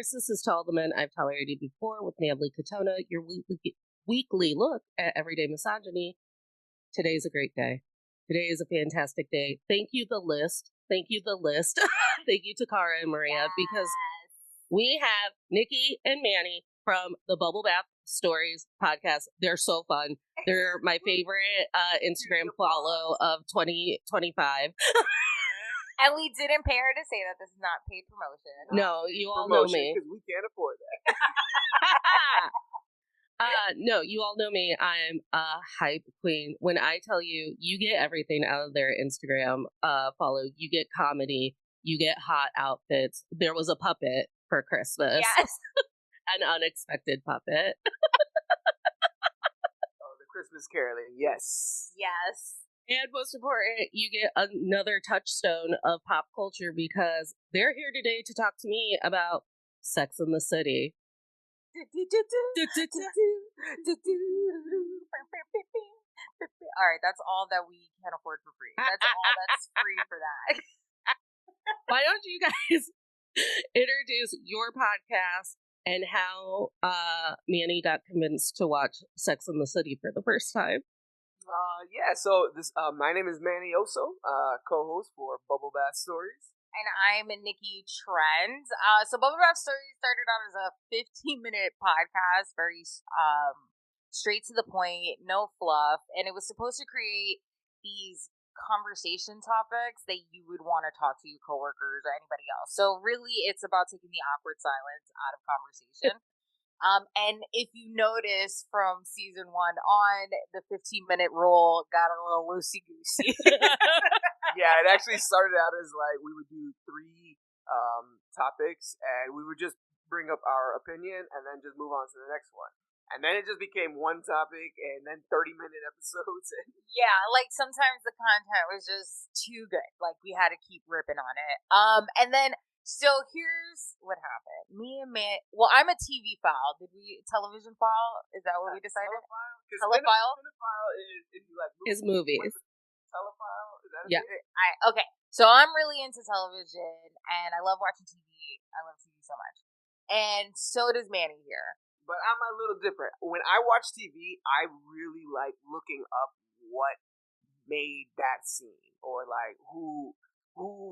listeners. This is To All the Men I've Tolerated Before with Natalie Katona, your weekly look at everyday misogyny. Today's a great day. Today is a fantastic day. Thank you, the list. Thank you, the list. Thank you, Takara and Maria, because we have Nicky and Manny from the Bubble Bath Stories podcast. They're so fun. They're my favorite Instagram follow of 2025. And we didn't pay her to say that. This is not paid promotion. No, you all know me. Because we can't afford that. No, you all know me. I'm a hype queen. When I tell you, you get everything out of their Instagram follow. You get comedy. You get hot outfits. There was a puppet for Christmas. Yes. An unexpected puppet. Oh, the Christmas caroling. Yes. Yes. And most important, you get another touchstone of pop culture because they're here today to talk to me about Sex in the City. All right, that's all that we can afford for free. That's all that's free for that. Why don't you guys introduce your podcast and how Manny got convinced to watch Sex in the City for the first time? So this my name is Manny Oso, co-host for Bubble Bath Stories. And I'm Nicky Trend. So Bubble Bath Stories started out as a 15-minute podcast, very straight to the point, no fluff, and it was supposed to create these conversation topics that you would want to talk to your coworkers or anybody else. So really, it's about taking the awkward silence out of conversation. And if you notice from season 1 on, the 15-minute rule got a little loosey-goosey. Yeah, it actually started out as like we would do 3 topics and we would just bring up our opinion and then just move on to the next one. And then it just became one topic and then 30-minute episodes. Yeah, like sometimes the content was just too good. Like we had to keep ripping on it. And then so here's what happened. Me and well, I'm a TV file. Television file? Is that what we decided? Telephile? Telephile is if you like His movies. Telephile? Is that Yeah. Okay. So I'm really into television and I love watching TV. I love TV so much. And so does Manny here. But I'm a little different. When I watch TV, I really like looking up what made that scene or like who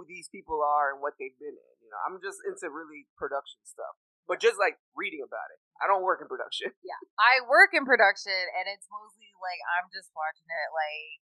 these people are and what they've been in. You know, I'm just into really production stuff. But just like reading about it. I don't work in production. Yeah. I work in production and it's mostly like I'm just watching it like,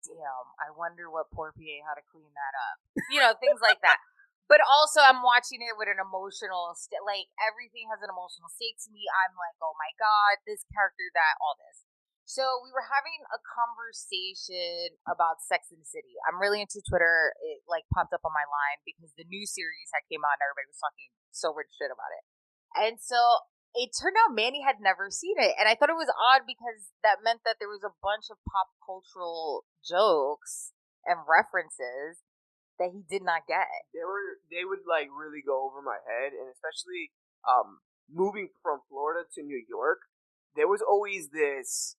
damn, I wonder what poor PA how to clean that up. You know, things like that. But also I'm watching it with an emotional like everything has an emotional stake to me. I'm like, oh my God, this character, that, all this. So we were having a conversation about Sex in the City. I'm really into Twitter. It like popped up on my line because the new series had came out and everybody was talking so much shit about it. And so it turned out Manny had never seen it. And I thought it was odd because that meant that there was a bunch of pop cultural jokes and references that he did not get. They would like really go over my head, and especially moving from Florida to New York, there was always this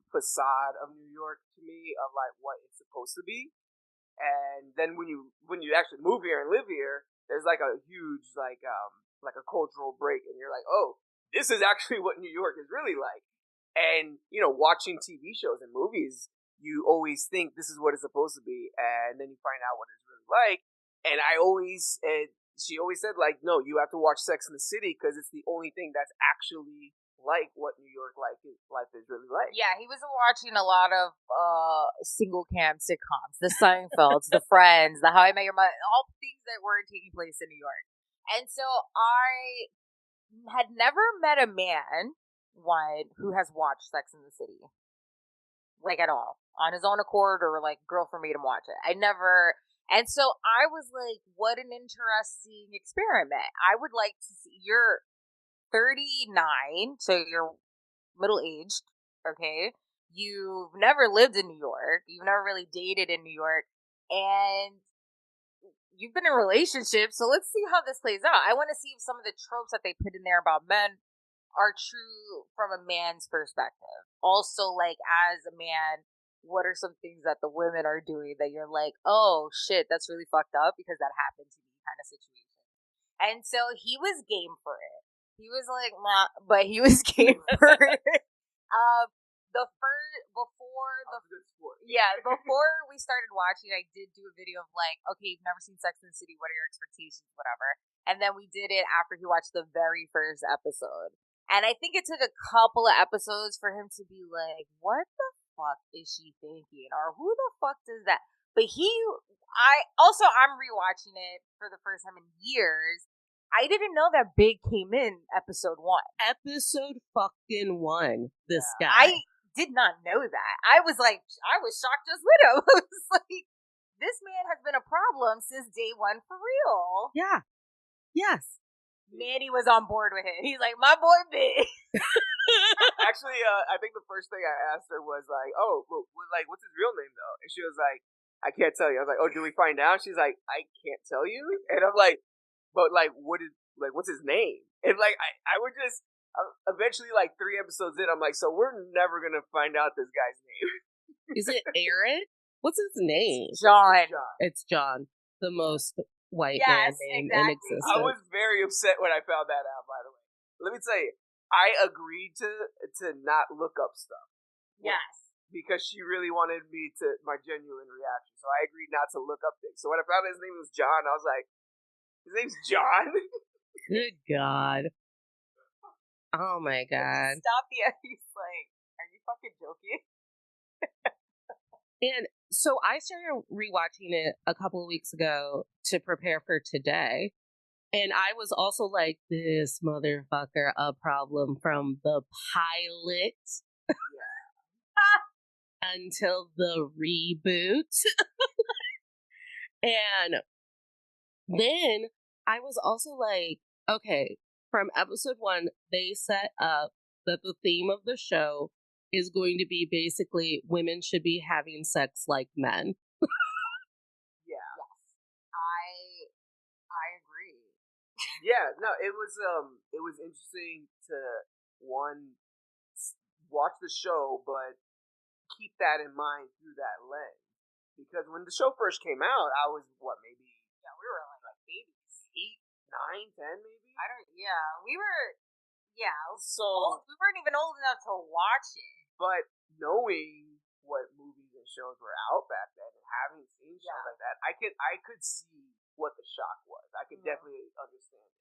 facade of New York to me of like what it's supposed to be, and then when you actually move here and live here, there's like a huge like a cultural break, and you're like, oh, this is actually what New York is really like. And you know, watching TV shows and movies, you always think this is what it's supposed to be, and then you find out what it's really like. And she always said like, no, you have to watch Sex in the City because it's the only thing that's actually like what New York life is really like. Yeah, he was watching a lot of single cam sitcoms, the Seinfelds, the Friends, the How I Met Your Mother, all things that were taking place in New York. And so I had never met a man, who has watched Sex in the City. Like at all. On his own accord or like girlfriend made him watch it. I never. And so I was like, what an interesting experiment. I would like to see. You're 39, so you're middle-aged, okay? You've never lived in New York. You've never really dated in New York. And you've been in relationships, so let's see how this plays out. I want to see if some of the tropes that they put in there about men are true from a man's perspective. Also, like, as a man, what are some things that the women are doing that you're like, oh, shit, that's really fucked up because that happened to me kind of situation. And so he was game for it. He was like, nah, but he was game for it. The first, before we started watching, I did do a video of like, okay, you've never seen Sex and the City, what are your expectations, whatever. And then we did it after he watched the very first episode. And I think it took a couple of episodes for him to be like, what the fuck is she thinking? Or who the fuck does that? But I'm rewatching it for the first time in years. I didn't know that Big came in episode 1. Episode fucking 1. This guy. I did not know that. I was shocked just with him. I was like, this man has been a problem since day 1 for real. Yeah. Yes. Manny was on board with it. He's like, my boy Big. Actually, I think the first thing I asked her was like, "Oh, well, like, what's his real name though?" And she was like, "I can't tell you." I was like, "Oh, do we find out?" She's like, "I can't tell you." And I'm like, "But like, what's his name?" And like, I would just eventually, like 3 episodes in, I'm like, "So we're never gonna find out this guy's name." Is it Aaron? What's his name? John. It's John, the most white man name in existence. I was very upset when I found that out. By the way, let me tell you, I agreed to not look up stuff. Yes. Because she really wanted me to my genuine reaction, so I agreed not to look up things. So when I found his name was John, I was like, "His name's John." Good God! Oh my God! Stop the. He's like, "Are you fucking joking?" And so I started rewatching it a couple of weeks ago to prepare for today. And I was also like, this motherfucker a problem from the pilot until the reboot. And then I was also like, okay, from episode 1, they set up that the theme of the show is going to be basically women should be having sex like men. Yeah. Yes. I agree. Yeah, no, it was interesting to watch the show, but keep that in mind through that lens. Because when the show first came out, I was maybe we were like babies, 8, 9, 10, maybe. We were. Yeah, so we weren't even old enough to watch it. But knowing what movies and shows were out back then and having seen shows like that, I could see what the shock was. I could definitely understand it.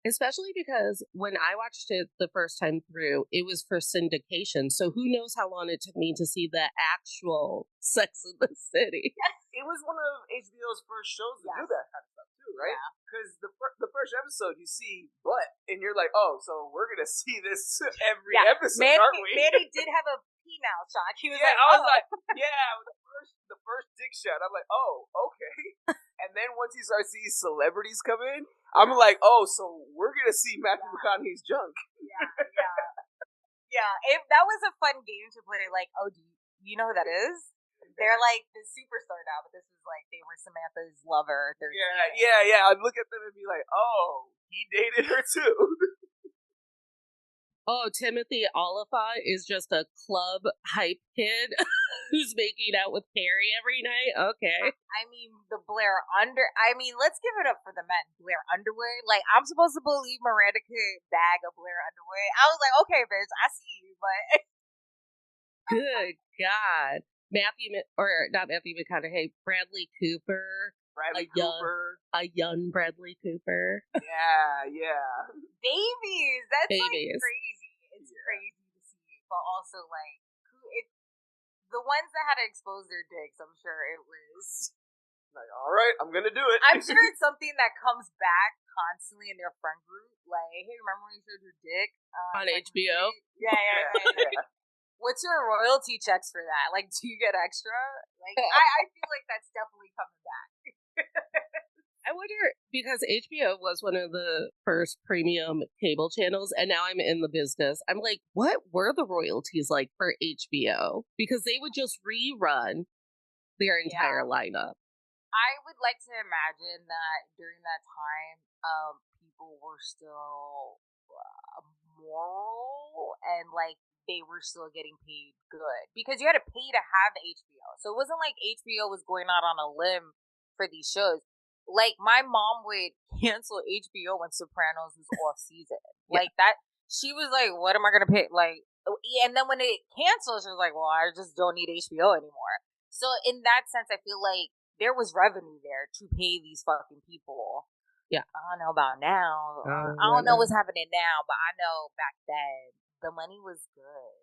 Especially because when I watched it the first time through, it was for syndication. So who knows how long it took me to see the actual Sex in the City. It was one of HBO's first shows to do that kind of stuff too, right? Because the first episode you see butt, and you're like, oh, so we're gonna see this every episode, aren't we? Manny did have a penile shot. He was like, I was like, the first dick shot. I'm like, oh, okay. And then once you start seeing celebrities come in, I'm like, oh, so we're gonna see Matthew McConaughey's junk. That was a fun game to play. Like, oh, do you know who that is? They're like the superstar now, but this was like they were Samantha's lover. Yeah. I'd look at them and be like, oh, he dated her too. Oh, Timothy Oliphant is just a club hype kid who's making out with Carrie every night. Okay. I mean, let's give it up for the men. Blair Underwood. Like, I'm supposed to believe Miranda could bag a Blair Underwood. I was like, okay, bitch, I see you, but. Good God. Not Matthew McConaughey, Bradley Cooper. A young Bradley Cooper. Yeah. Babies. That's like crazy. It's crazy to see. But also, like, the ones that had to expose their dicks, I'm sure it was. Like, all right, I'm going to do it. I'm sure it's something that comes back constantly in their friend group. Like, hey, remember when you showed your dick? On HBO? Yeah. What's your royalty checks for that? Like, do you get extra? Like, I feel like that's definitely coming back. I wonder, because HBO was one of the first premium cable channels, and now I'm in the business. I'm like, what were the royalties like for HBO? Because they would just rerun their entire lineup. I would like to imagine that during that time, people were still moral and like they were still getting paid good because you had to pay to have HBO. So it wasn't like HBO was going out on a limb for these shows. like my mom would cancel HBO when Sopranos was off season. Yeah. Like that, she was like, "What am I gonna pay?" Like, and then when it canceled, she was like, "Well, I just don't need HBO anymore." So in that sense, I feel like there was revenue there to pay these fucking people. Yeah. I don't know about now. I don't know what's happening now, but I know back then the money was good.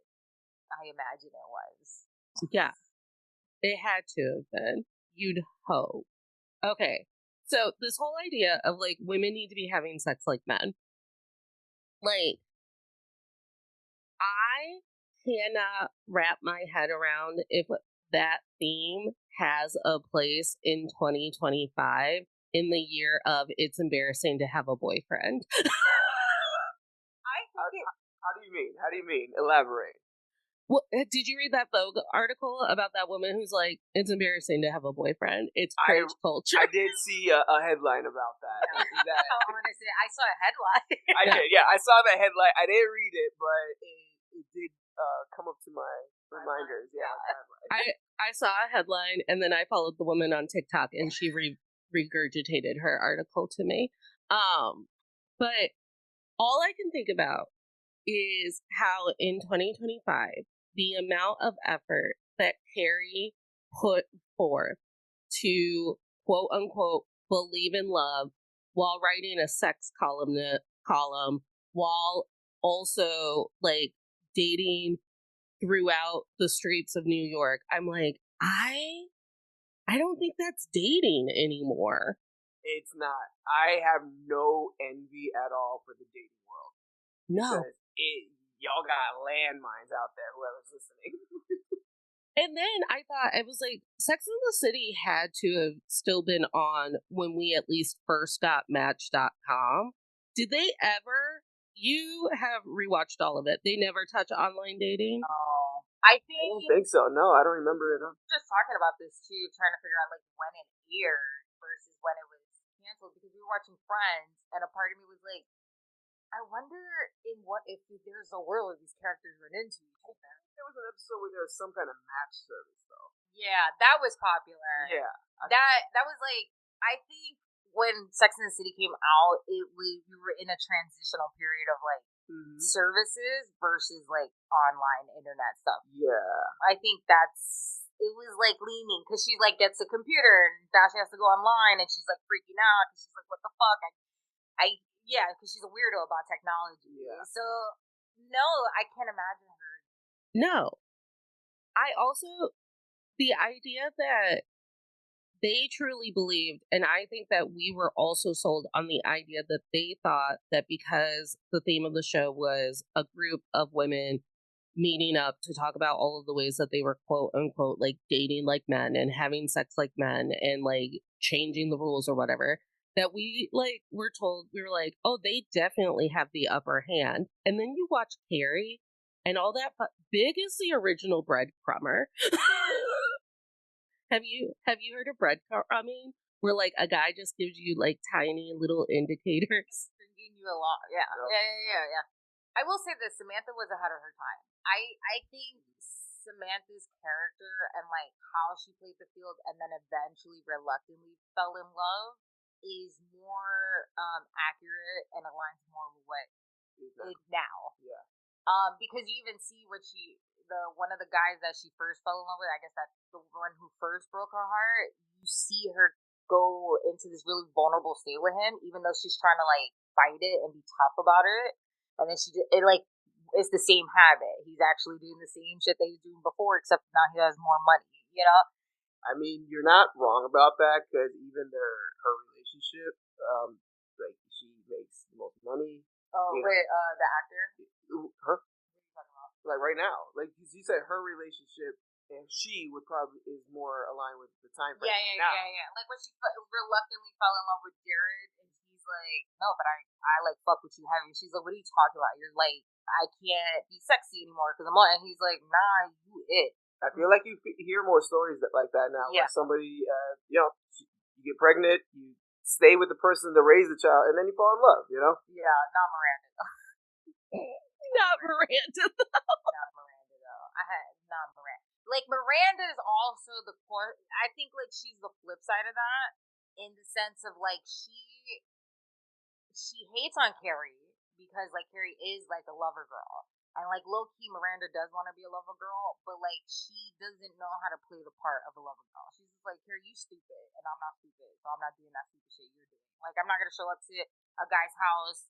I imagine it was. Yeah. It had to have been. You'd hope. Okay. So this whole idea of like women need to be having sex like men. Like, I cannot wrap my head around if that theme has a place in 2025 in the year of it's embarrassing to have a boyfriend. How do you mean? How do you mean? Elaborate. Well, did you read that Vogue article about that woman who's like, it's embarrassing to have a boyfriend? It's cringe culture. I did see a headline about that. Yeah. I'm gonna say I saw a headline. I did, yeah. I saw the headline. I didn't read it, but it did come up to my reminders. Yeah, I saw a headline, and then I followed the woman on TikTok, and she regurgitated her article to me. But all I can think about is how in 2025, the amount of effort that Carrie put forth to quote unquote believe in love while writing a sex column, while also like dating throughout the streets of New York. I'm like, I don't think that's dating anymore. It's not. I have no envy at all for the dating world. No. Y'all got landmines out there, whoever's listening. And then I thought, it was like, Sex in the City had to have still been on when we at least first got Match.com. Did they ever? You have rewatched all of it. They never touch online dating? Oh, I don't think so. No, I don't remember it. Just talking about this too, trying to figure out like when it aired versus when it was canceled, because we were watching Friends, and a part of me was like, I wonder if there's a world where these characters run into each other. There was an episode where there was some kind of match service, though. Yeah, that was popular. Yeah, that was like, I think when Sex and the City came out, we were in a transitional period of like services versus like online internet stuff. Yeah, I think it was like leaning, because she like gets a computer and now she has to go online and she's like freaking out because she's like, what the fuck? Yeah, because she's a weirdo about technology. Yeah. So, no, I can't imagine her. No. I also, the idea that they truly believed, and I think that we were also sold on the idea that they thought that because the theme of the show was a group of women meeting up to talk about all of the ways that they were quote unquote like dating like men and having sex like men and like changing the rules or whatever, that we like were told, we were like, oh, they definitely have the upper hand. And then you watch Carrie and all that. Big is the original breadcrumber. Have you heard of breadcrumbing, where like a guy just gives you like tiny little indicators? Bringing you along. Yeah. I will say this: Samantha was ahead of her time. I think Samantha's character and like how she played the field, and then eventually reluctantly fell in love, is more accurate and aligns more with what is now. Yeah. Because you even see what one of the guys that she first fell in love with, I guess that's the one who first broke her heart. You see her go into this really vulnerable state with him, even though she's trying to like fight it and be tough about it. And then it's the same habit. He's actually doing the same shit that he was doing before, except now he has more money, you know? I mean, you're not wrong about that, because even her relationship, like she makes the most money. Oh, wait, the actor? Her? Like right now, like you said, her relationship and she would probably is more aligned with the time frame. Yeah. Like when she reluctantly fell in love with Jared, and he's like, "No, but I like fuck with you heavy." She's like, "What are you talking about? You're like, I can't be sexy anymore because I'm on." And he's like, "Nah, you it." I feel like you hear more stories like that now. Yeah. Where somebody, you get pregnant, you stay with the person to raise the child, and then you fall in love. You know? Yeah, not Miranda. Not Miranda. Not Miranda though. Not Miranda. Like Miranda is also I think like she's the flip side of that, in the sense of like she hates on Carrie because like Carrie is like a lover girl. And like low key Miranda does want to be a lover girl, but like she doesn't know how to play the part of a lover girl. She's just like, Carrie, you stupid and I'm not stupid, so I'm not doing that stupid shit you're doing. Like I'm not gonna show up to a guy's house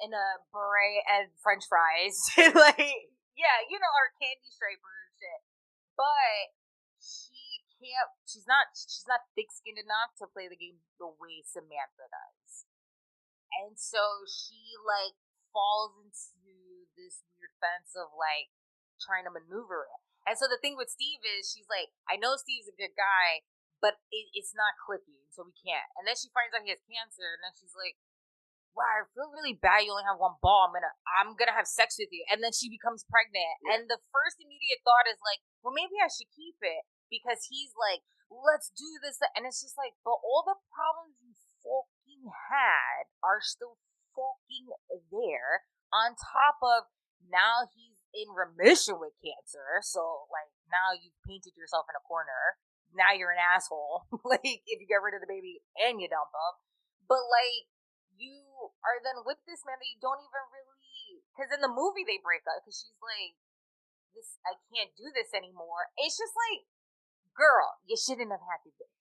in a beret and French fries. Like yeah, you know, our candy striper shit. But she's not thick skinned enough to play the game the way Samantha does. And so she like falls into this weird fence of like trying to maneuver it. And so the thing with Steve is she's like, I know Steve's a good guy, but it's not clicking, so we can't. And then she finds out he has cancer, and then she's like, wow, I feel really bad you only have one ball. I'm gonna have sex with you. And then she becomes pregnant. Yeah. And the first immediate thought is like, well, maybe I should keep it because he's like, let's do this. And it's just like, but all the problems you fucking had are still fucking there. On top of now he's in remission with cancer. So like now you've painted yourself in a corner. Now you're an asshole. Like if you get rid of the baby and you dump him. But like, you are then with this man that you don't even really, because in the movie they break up because she's like, this, I can't do this anymore. It's just like, girl, you shouldn't have had to do it.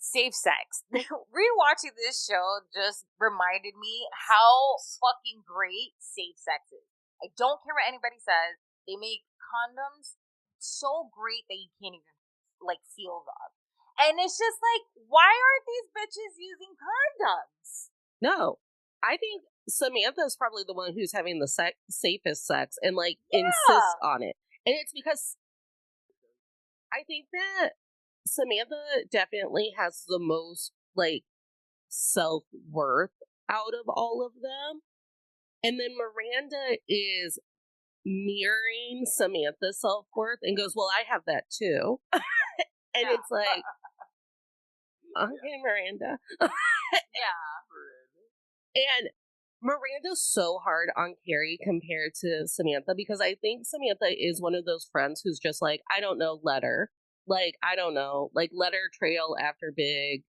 Safe sex. Rewatching this show just reminded me how fucking great safe sex is. I don't care what anybody says. They make condoms so great that you can't even like feel them. And it's just like, why aren't these bitches using condoms? No, I think Samantha's probably the one who's having the safest sex and like insists on it. And it's because I think that Samantha definitely has the most like self-worth out of all of them. And then Miranda is mirroring Samantha's self-worth and goes, well, I have that too. And it's like, okay, Miranda. Yeah. And Miranda's so hard on Carrie compared to Samantha because I think Samantha is one of those friends who's just like, I don't know, let her. Like, I don't know. Like, let her trail after Big.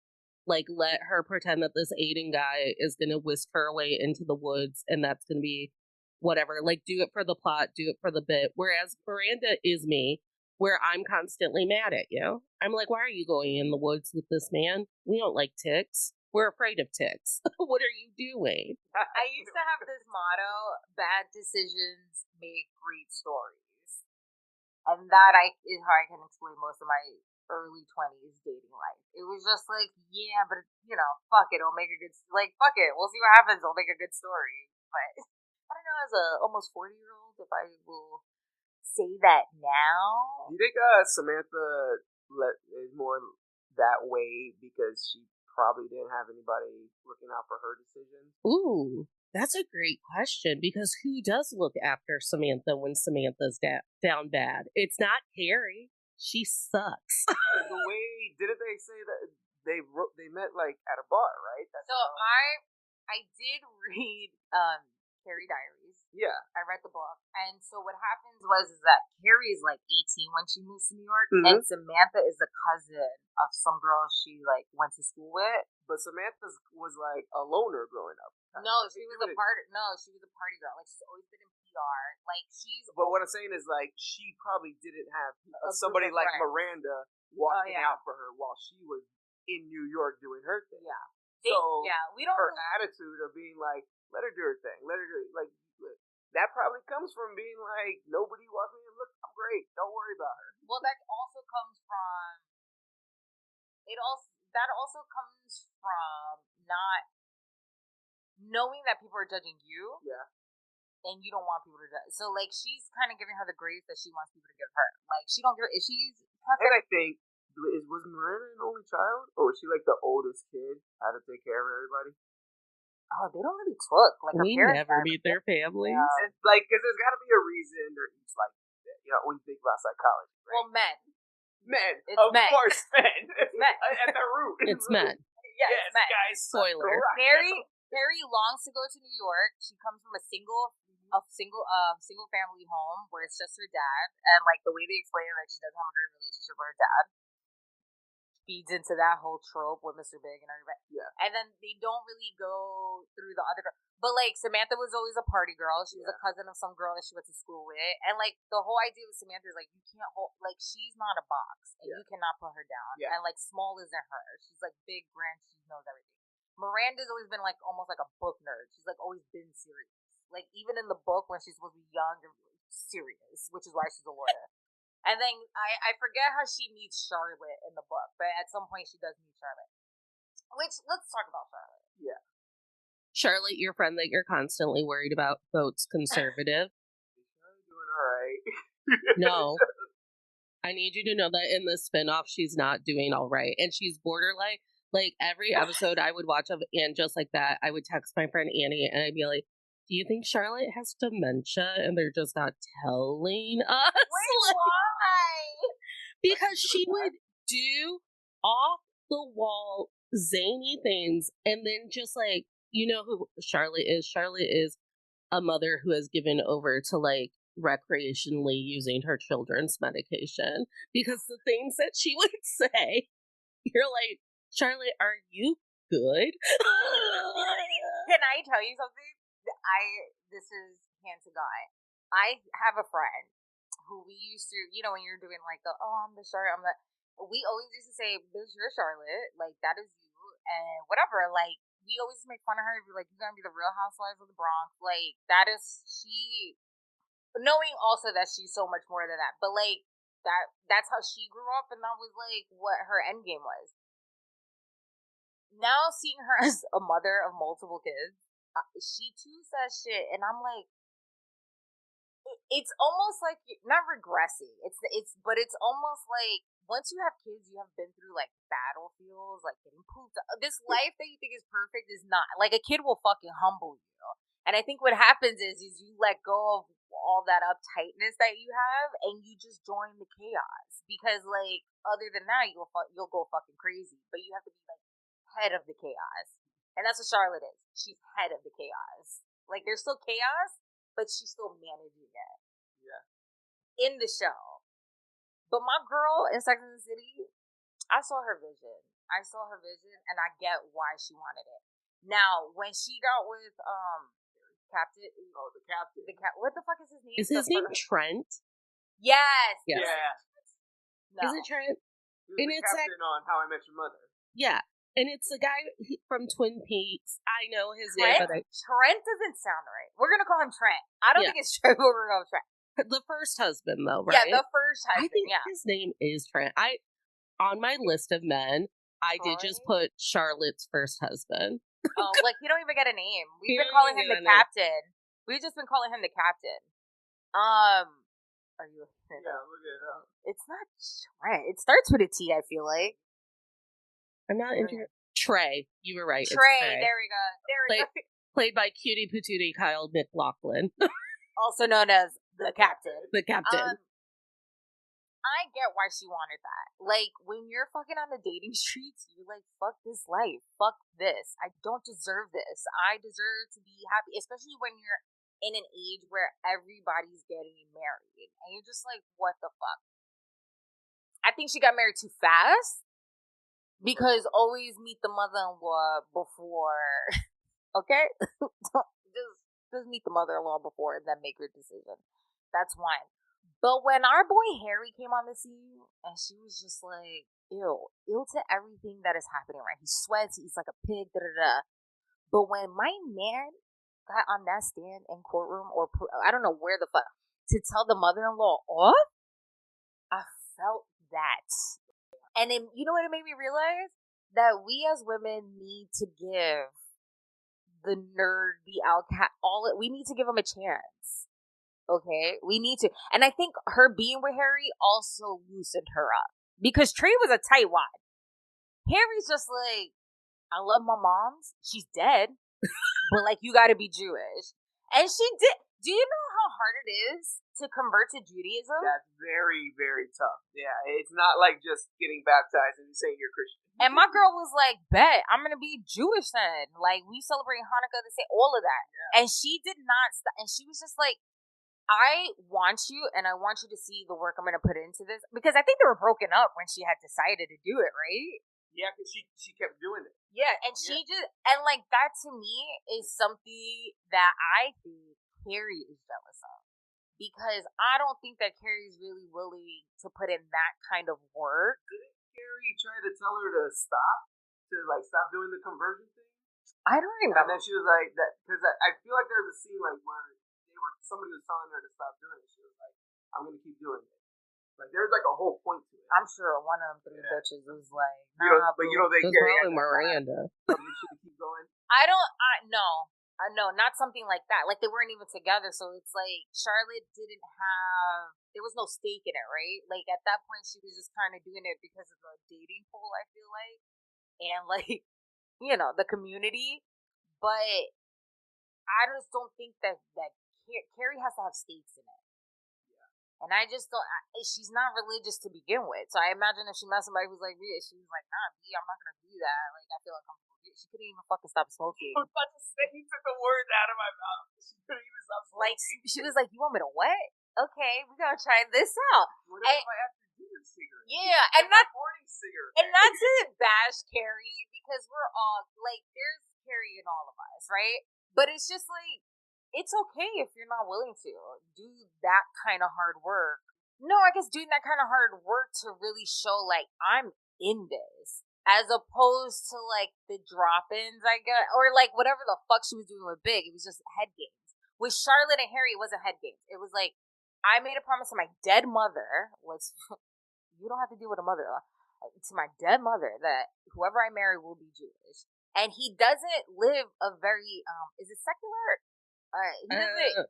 Like, let her pretend that this Aiden guy is going to whisk her away into the woods and that's going to be whatever. Like, do it for the plot, do it for the bit. Whereas Miranda is me, where I'm constantly mad at you. I'm like, why are you going in the woods with this man? We don't like ticks. We're afraid of ticks. What are you doing? I used to have this motto, bad decisions make great stories. And that is how I can explain most of my early 20s dating life. It was just like, yeah, but, you know, fuck it. It'll make a good, like, fuck it. We'll see what happens. It'll make a good story. But I don't know, as a almost 40-year-old, if I will say that now. Do you think Samantha is more that way because she probably didn't have anybody looking out for her decisions? Ooh, that's a great question because who does look after Samantha when Samantha's down bad? It's not Carrie. She sucks. The way, didn't they say that they met like at a bar, right? So I did read Carrie Diaries. Yeah. I read the book. And so what happens is that Carrie is like 18 when she moves to New York, and Samantha is a cousin of some girl she like went to school with. But Samantha was like a loner growing up. No, she was a party girl. Like she's always been in PR. Like she's. But what I'm saying is like she probably didn't have somebody like friends. Miranda walking out for her while she was in New York doing her thing. Yeah. We don't. Her attitude of being like, let her do her thing. Let her do it. Like that probably comes from being like, nobody walks me and look, I'm great. Don't worry about her. Well, that also comes from. That also comes from not knowing that people are judging you. Yeah. And you don't want people to judge. So like she's kind of giving her the grace that she wants people to give her. Like she don't give if she's. And I think was Miranda an only child, or was she like the oldest kid? Had to take care of everybody. Oh, they don't really talk. Like we never meet their families. Yeah. It's like, because there's got to be a reason they're each like that. You know, when you think about psychology, right? Well, men. It's of men. course, men. It's men. At the root. It's men. Yes, men. Guys. Spoiler. Carrie longs to go to New York. She comes from a single family home where it's just her dad, and like the way they explain it, like she doesn't have a great relationship with her dad. feeds into that whole trope with Mr. Big and everybody. Yeah. And then they don't really go through the other girl. But, like, Samantha was always a party girl. She was a cousin of some girl that she went to school with. And, like, the whole idea with Samantha is, like, you can't hold, like, she's not a box. And you cannot put her down. Yeah. And, like, small isn't her. She's, like, big, grand. She knows everything. Miranda's always been, like, almost like a book nerd. She's, like, always been serious. Like, even in the book when she's supposed to be young, they're serious, which is why she's a lawyer. And then I forget how she meets Charlotte in the book, but at some point she does meet Charlotte. Which, let's talk about Charlotte. Yeah. Charlotte, your friend that you're constantly worried about, votes conservative. She's doing all right. No. I need you to know that in the spinoff, she's not doing all right. And she's borderline. Like, every episode I would watch of And Just Like That, I would text my friend Annie and I'd be like, do you think Charlotte has dementia and they're just not telling us? Wait, why? Because she would do off the wall zany things and then just like, you know who Charlotte is? Charlotte is a mother who has given over to like recreationally using her children's medication. Because the things that she would say, you're like, Charlotte, are you good? Can I tell you something? This is hand to God. I have a friend who we used to, you know, when you're doing like I'm the Charlotte, we always used to say, bitch, you're Charlotte, like that is you, and whatever, like we always make fun of her, be like, you're gonna be the Real Housewives of the Bronx, like that is she, knowing also that she's so much more than that, but like that's how she grew up, and that was like what her end game was. Now seeing her as a mother of multiple kids, she too says shit, and I'm like, it's almost like not regressing. But it's almost like once you have kids, you have been through like battlefields, like getting pooped. This life that you think is perfect is not. Like a kid will fucking humble you, and I think what happens is you let go of all that uptightness that you have, and you just join the chaos. Because like other than that, you'll go fucking crazy. But you have to be like head of the chaos. And that's what Charlotte is. She's head of the chaos. Like, there's still chaos, but she's still managing it. Yeah. In the show. But my girl in Sex and the City, I saw her vision. And I get why she wanted it. Now, when she got with, Captain. Oh, the captain. What the fuck is his name? Is his name Trent? Yes. Yes. Yeah. No. Is it Trent? He was the captain on How I Met Your Mother. Yeah. And it's the guy from Twin Peaks. I know his name, but Trent doesn't sound right. We're going to call him Trent. I don't think it's Trent, but we're going to call him Trent. The first husband, though, right? Yeah, the first husband, I think his name is Trent. On my list of men, I did just put Charlotte's first husband. Oh, like, you don't even get a name. We've been calling him the captain. We've just been calling him the captain. Are you looking Yeah, look it up. It's not Trent. It starts with a T, I feel like. I'm not interested. Trey. You were right. Trey. There we go. Played by Cutie Patootie Kyle MacLachlan. Also known as the captain. The captain. I get why she wanted that. Like, when you're fucking on the dating streets, you're like, fuck this life. Fuck this. I don't deserve this. I deserve to be happy. Especially when you're in an age where everybody's getting married. And you're just like, what the fuck? I think she got married too fast. Because always meet the mother-in-law before, okay? just meet the mother-in-law before and then make your decision. That's one. But when our boy Harry came on the scene, and she was just like, ill to everything that is happening, right? He sweats, he's like a pig, da-da-da. But when my man got on that stand in courtroom, or I don't know where the fuck, to tell the mother-in-law off, I felt that. And then, you know what it made me realize? That we as women need to give the nerd, the outcast, we need to give them a chance. Okay? We need to. And I think her being with Harry also loosened her up. Because Trey was a tightwad. Harry's just like, I love my moms. She's dead. But like, you gotta be Jewish. And she did. Do you know how hard it is to convert to Judaism? That's very, very tough. Yeah, it's not like just getting baptized and saying you're Christian. And my girl was like, bet, I'm going to be Jewish then. Like, we celebrate Hanukkah the same, all of that. Yeah. And she did not stop. And she was just like, I want you, and I want you to see the work I'm going to put into this, because I think they were broken up when she had decided to do it, right? Yeah, because she kept doing it. Yeah, and she just, and like that to me is something that I think Carrie is jealous of. Because I don't think that Carrie's really willing to put in that kind of work. Didn't Carrie try to tell her to stop? To like stop doing the conversion thing? I don't remember. And then she was like that, because I feel like there's a scene like where somebody was telling her to stop doing it. She was like, I'm gonna keep doing it. Like there's like a whole point to it. I'm sure one of them three bitches was like, nah, but you know they It's probably Miranda. They should keep going. No, not something like that. Like they weren't even together, so it's like Charlotte didn't have, there was no stake in it, right? Like at that point she was just kind of doing it because of the dating pool, I feel like, and like, the community. But I just don't think that Carrie has to have stakes in it. And I just don't. She's not religious to begin with, so I imagine if she met somebody who's like, she's like, nah, B, I'm not gonna do that. Like, I feel uncomfortable. She couldn't even fucking stop smoking. I was about to say, you took the words out of my mouth. She couldn't even stop smoking. Like, she was like, you want me to what? Okay, we gotta try this out. What if I have to do a cigarette? Yeah, and not morning cigarette. And not to bash Carrie, because we're all like, there's Carrie in all of us, right? But it's just like, it's okay if you're not willing to do that kind of hard work. No, I guess doing that kind of hard work to really show, like, I'm in this. As opposed to, like, the drop-ins, I guess. Or, like, whatever the fuck she was doing with Big. It was just head games. With Charlotte and Harry, it wasn't head games. It was like, I made a promise to my dead mother. You don't have to deal with a mother. To my dead mother that whoever I marry will be Jewish. And he doesn't live a very, is it secular? He doesn't.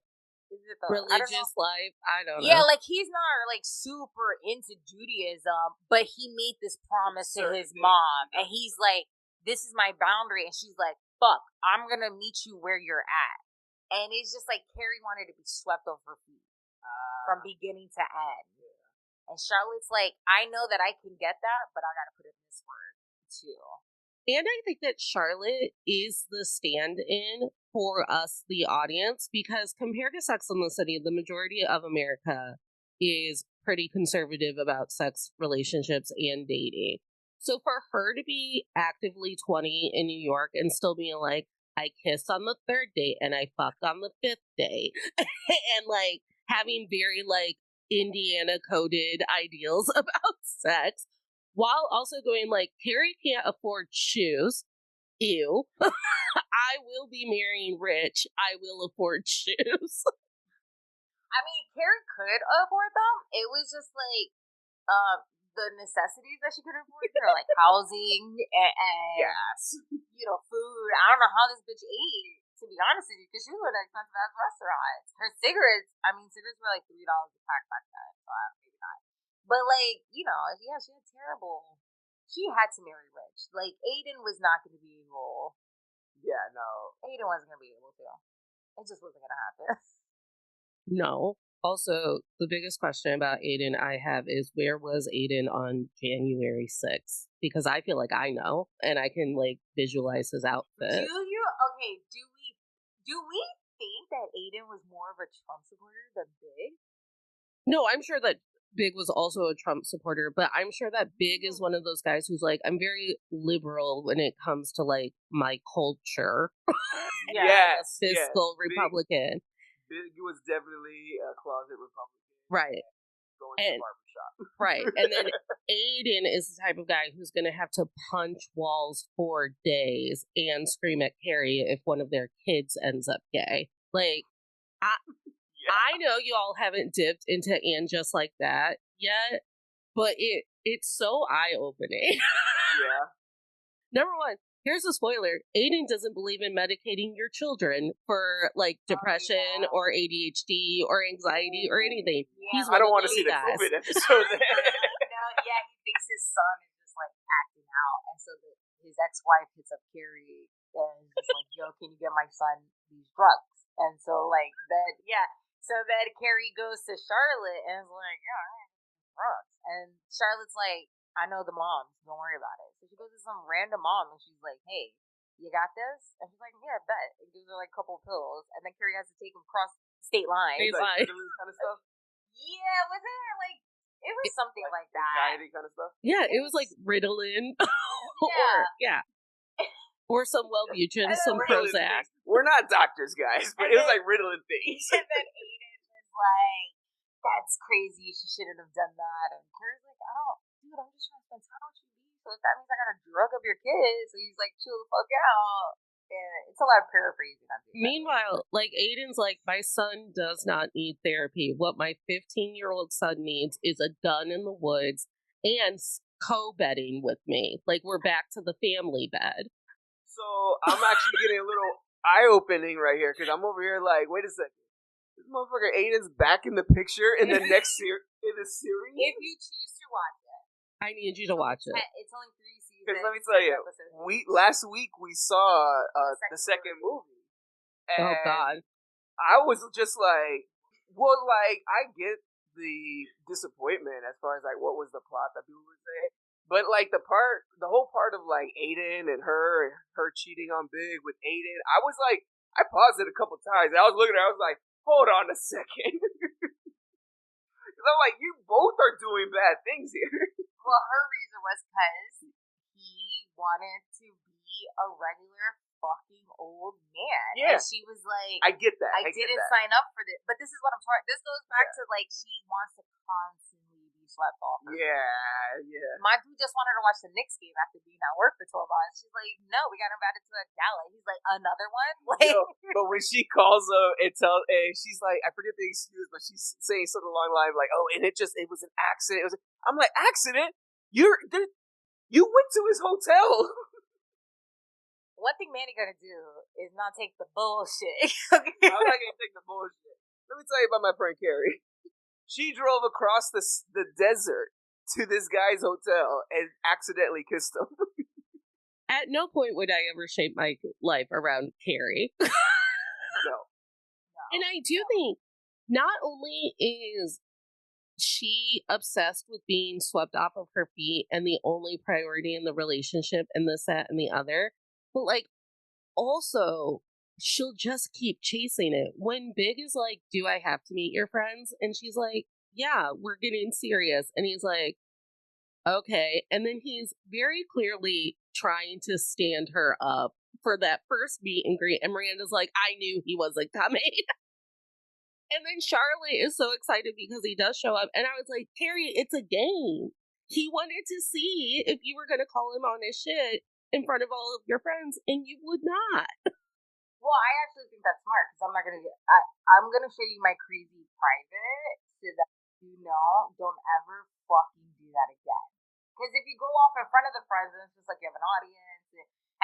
Is it the religious life? I don't know. Yeah, like he's not like super into Judaism, but he made this promise to his mom, and he's like, "This is my boundary," and she's like, "Fuck, I'm gonna meet you where you're at." And it's just like Carrie wanted to be swept off her feet from beginning to end, and Charlotte's like, "I know that I can get that, but I gotta put in this work too." And I think that Charlotte is the stand-in for us, the audience, because compared to Sex and the City, the majority of America is pretty conservative about sex relationships and dating. So for her to be actively 20 in New York and still being like, I kissed on the third date and I fucked on the fifth date, and like having very like Indiana coded ideals about sex, while also going like, Carrie can't afford shoes. Ew. I will be marrying rich. I will afford shoes. I mean, Carrie could afford them. It was just like the necessities that she could afford, like housing and food. I don't know how this bitch ate, to be honest with you, because she was at expensive ass restaurants. Her cigarettes, cigarettes were like $3 a pack back then, so maybe not. But like, she had terrible. She had to marry rich. Like Aiden was not going to be able. Yeah, no. Aiden wasn't going to be able to. It just wasn't going to happen. No. Also, the biggest question about Aiden I have is, where was Aiden on January 6th? Because I feel like I know, and I can like visualize his outfit. Do we think that Aiden was more of a Trump supporter than Big? No, I'm sure that Big was also a Trump supporter, but I'm sure that Big is one of those guys who's like, I'm very liberal when it comes to like my culture. Yes, fiscal Republican. Big was definitely a closet Republican. Right. Going to the barbershop. Right. And then Aiden is the type of guy who's going to have to punch walls for days and scream at Carrie if one of their kids ends up gay. Like, I know you all haven't dipped into And Just Like That yet, but it's so eye-opening. Yeah. Number one, here's a spoiler. Aiden doesn't believe in medicating your children for like depression or ADHD or anxiety or anything. Yeah. He's I don't want to see the COVID episode. He thinks his son is just like acting out, and so his ex-wife hits up Carrie and is like, "Yo, can you get my son these drugs?" And so like that, So then Carrie goes to Charlotte and is like, "Yeah, I need drugs," and Charlotte's like, "I know the moms. Don't worry about it." So she goes to some random mom and she's like, "Hey, you got this?" And she's like, "Yeah, bet." And gives her like a couple pills, and then Carrie has to take them across State line. State It's like line. Ritalin kind of stuff. Yeah, was it like it was something like that? Anxiety kind of stuff. Yeah, it was like Ritalin. Yeah. Or some Wellbutrin, some Ritalin Prozac. things. We're not doctors, guys, but And it was then- like Ritalin things. And then Aiden was like, "That's crazy. She shouldn't have done that." And Carrie's like, dude, I'm just trying to spend time with you. So if that means I gotta drug up your kids, so he's like, chill the fuck out. And it's a lot of paraphrasing. Meanwhile, like Aiden's like, my son does not need therapy. What my 15-year-old son needs is a gun in the woods and co-bedding with me. Like, we're back to the family bed. So I'm actually getting a little eye-opening right here because I'm over here like, wait a second, this motherfucker Aiden's back in the picture in the next in the series. If you choose to watch it, I need you to watch it. it's only 3 seasons. Because let me tell you, last week we saw the second movie. And Oh God. I was just like, well, like I get the disappointment as far as like what was the plot that people would say, but like the whole part of like Aiden and her cheating on Big with Aiden, I was like, I paused it a couple times. And I was looking at it, I was like, hold on a second. Because I'm like, you both are doing bad things here. Well, her reason was because he wanted to be a regular fucking old man. Yeah. And she was like, I get that. I didn't sign up for this. But this is what I'm trying. This goes back to like she wants to constantly be swept off. Yeah. My dude just wanted to watch the Knicks game after being at work for 12 hours. She's like, no, we got invited to a gala. He's like, another one? Like, Yo, but when she calls him and she's like, I forget the excuse, but she's saying something along the line like, oh, and it was an accident. I'm like, accident? You went to his hotel. one thing Manny gonna do is not take the bullshit. I'm not gonna take the bullshit. Let me tell you about my friend Carrie. She drove across the desert to this guy's hotel and accidentally kissed him. At no point would I ever shape my life around Carrie. No. And I do think not only is she obsessed with being swept off of her feet and the only priority in the relationship and this, that, and the other, but like also she'll just keep chasing it. When Big is like, do I have to meet your friends? And she's like, yeah, we're getting serious. And he's like, okay. And then he's very clearly trying to stand her up for that first meet and greet. And Miranda's like, I knew he wasn't coming. And then Charlotte is so excited because he does show up. And I was like, Carrie, it's a game. He wanted to see if you were going to call him on his shit in front of all of your friends, and you would not. Well, I actually think that's smart because I'm not gonna. I'm gonna show you my crazy private so that you know, don't ever fucking do that again. Because if you go off in front of the friends, and it's just like you have an audience,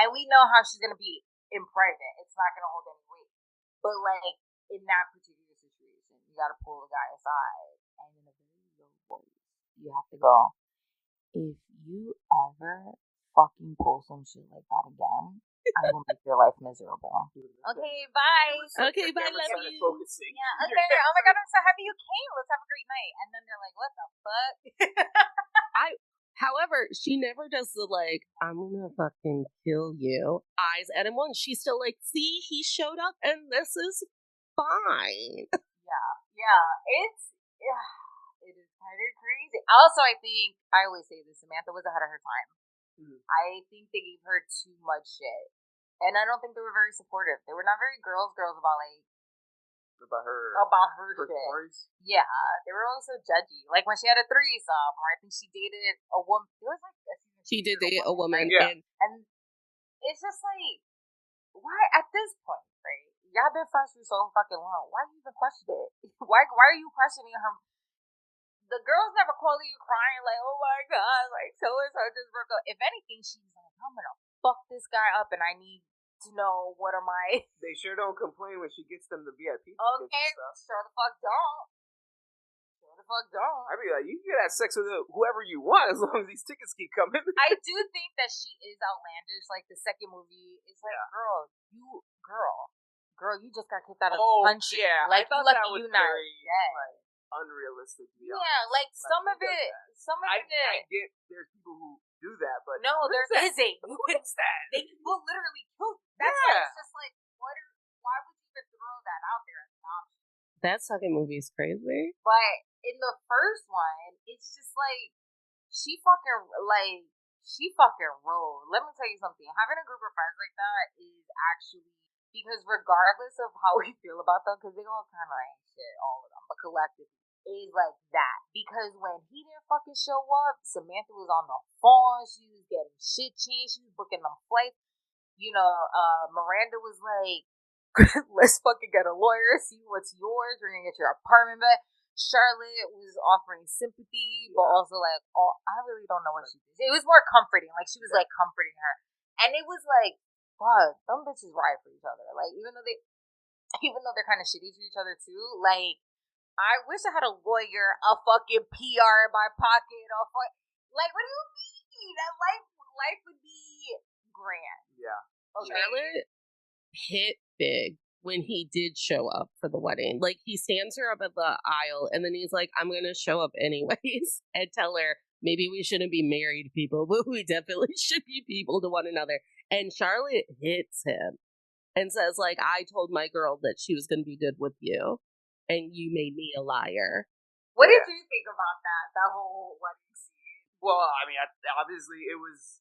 and we know how she's gonna be in private, it's not gonna hold any weight. But like in that particular situation, you gotta pull the guy aside, and in a very low voice, you have to go. If you ever fucking pull some shit like that again, I will make your life miserable. Okay, bye. Okay, bye, love you. Focusing. Yeah, okay. Oh my god, I'm so happy you came. Let's have a great night. And then they're like, what the fuck? However, she never does the like, I'm gonna fucking kill you eyes at him once. She's still like, see, he showed up and this is fine. Yeah. It is kind of crazy. Also, I think, I always say this, Samantha was ahead of her time. Mm-hmm. I think they gave her too much shit. And I don't think they were very supportive. They were not very girls about like About her shit. stories. Yeah, they were always so judgy. Like when she had a threesome, or I think she dated a woman. It was like She did date a woman, Yeah. and it's just like, why at this point, right? Y'all been friends for so fucking long. Why you even question it? Why are you questioning her? The girl's never calling you crying like, oh my god, like so and so just broke up. If anything, she's like, I'm gonna fuck this guy up, and I need to know what are my. They sure don't complain when she gets them the VIP. Okay, sure the fuck don't. Sure the fuck don't. I'd be like, you can have sex with whoever you want as long as these tickets keep coming. I do think that she is outlandish. Like the second movie is like, girl, you just got kicked out of the country. Yeah, like I thought lucky that was you not. very like unrealistic. To be honest. Yeah, like some of it. I get there's people who do that, but No, there isn't. You could. that? They will literally kill you. That's why it's just like, why would you even throw that out there as an option? That second movie is crazy. But in the first one, it's just like she fucking ruled. Let me tell you something. Having a group of friends like that is actually, because regardless of how we feel about them, because they all kind of ain't shit, all of them, but collectively, is like that. Because when he didn't fucking show up, Samantha was on the phone. She was getting shit changed. She was booking them flights. Miranda was like, let's fucking get a lawyer, see what's yours, we're gonna get your apartment back. Charlotte was offering sympathy, but also like, oh, I really don't know what she did. It was more comforting, like she was like comforting her, and it was like, fuck, them bitches ride for each other. Like even though they're kind of shitty to each other too, like I wish I had a lawyer, a fucking PR in my pocket, like what do you mean? That life would be grand. Yeah. Okay. Charlotte hit big when he did show up for the wedding. Like, he stands her up at the aisle, and then he's like, I'm going to show up anyways and tell her maybe we shouldn't be married people, but we definitely should be people to one another. And Charlotte hits him and says, like, I told my girl that she was going to be good with you, and you made me a liar. What did you think about that whole wedding scene? Well, I mean, obviously it was...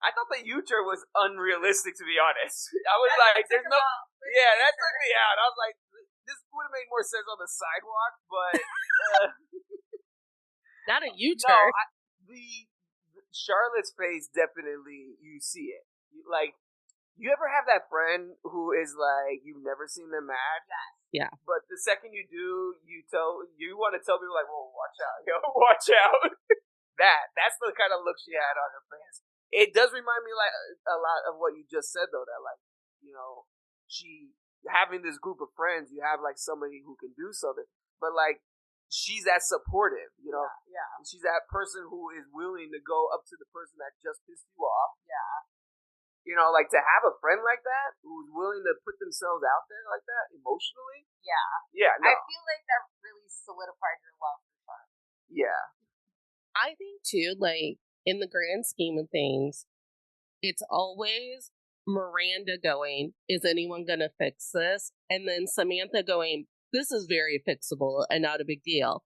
I thought the U-turn was unrealistic, to be honest. I was like, there's no... Yeah, that took me out. I was like, this would have made more sense on the sidewalk, but... Not a U-turn. No, the Charlotte's face, definitely, you see it. Like, you ever have that friend who is like, you've never seen them mad? Yes. Yeah. But the second you do, you want to tell people like, whoa, watch out, yo, watch out. That's the kind of look she had on her face. It does remind me like a lot of what you just said though, that like, she having this group of friends, you have like somebody who can do something, but like she's that supportive, Yeah. She's that person who is willing to go up to the person that just pissed you off. Yeah. Like to have a friend like that who's willing to put themselves out there like that emotionally. Yeah. Yeah. No. I feel like that really solidified your love for her. Yeah. I think too, like, in the grand scheme of things, it's always Miranda going, is anyone going to fix this? And then Samantha going, this is very fixable and not a big deal.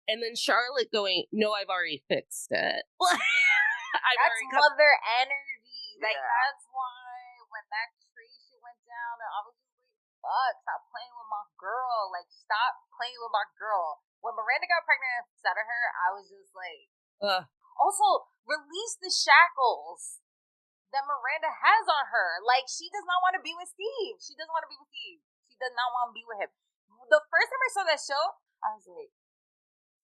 And then Charlotte going, no, I've already fixed it. That's mother energy. Like, Yeah. that's why when that tree shit went down, I was just like, fuck, stop playing with my girl. Like, stop playing with my girl. When Miranda got pregnant and upset at her, I was just like, Also, release the shackles that Miranda has on her. Like, she does not want to be with Steve. She doesn't want to be with Steve. She does not want to be with him. The first time I saw that show, I was like,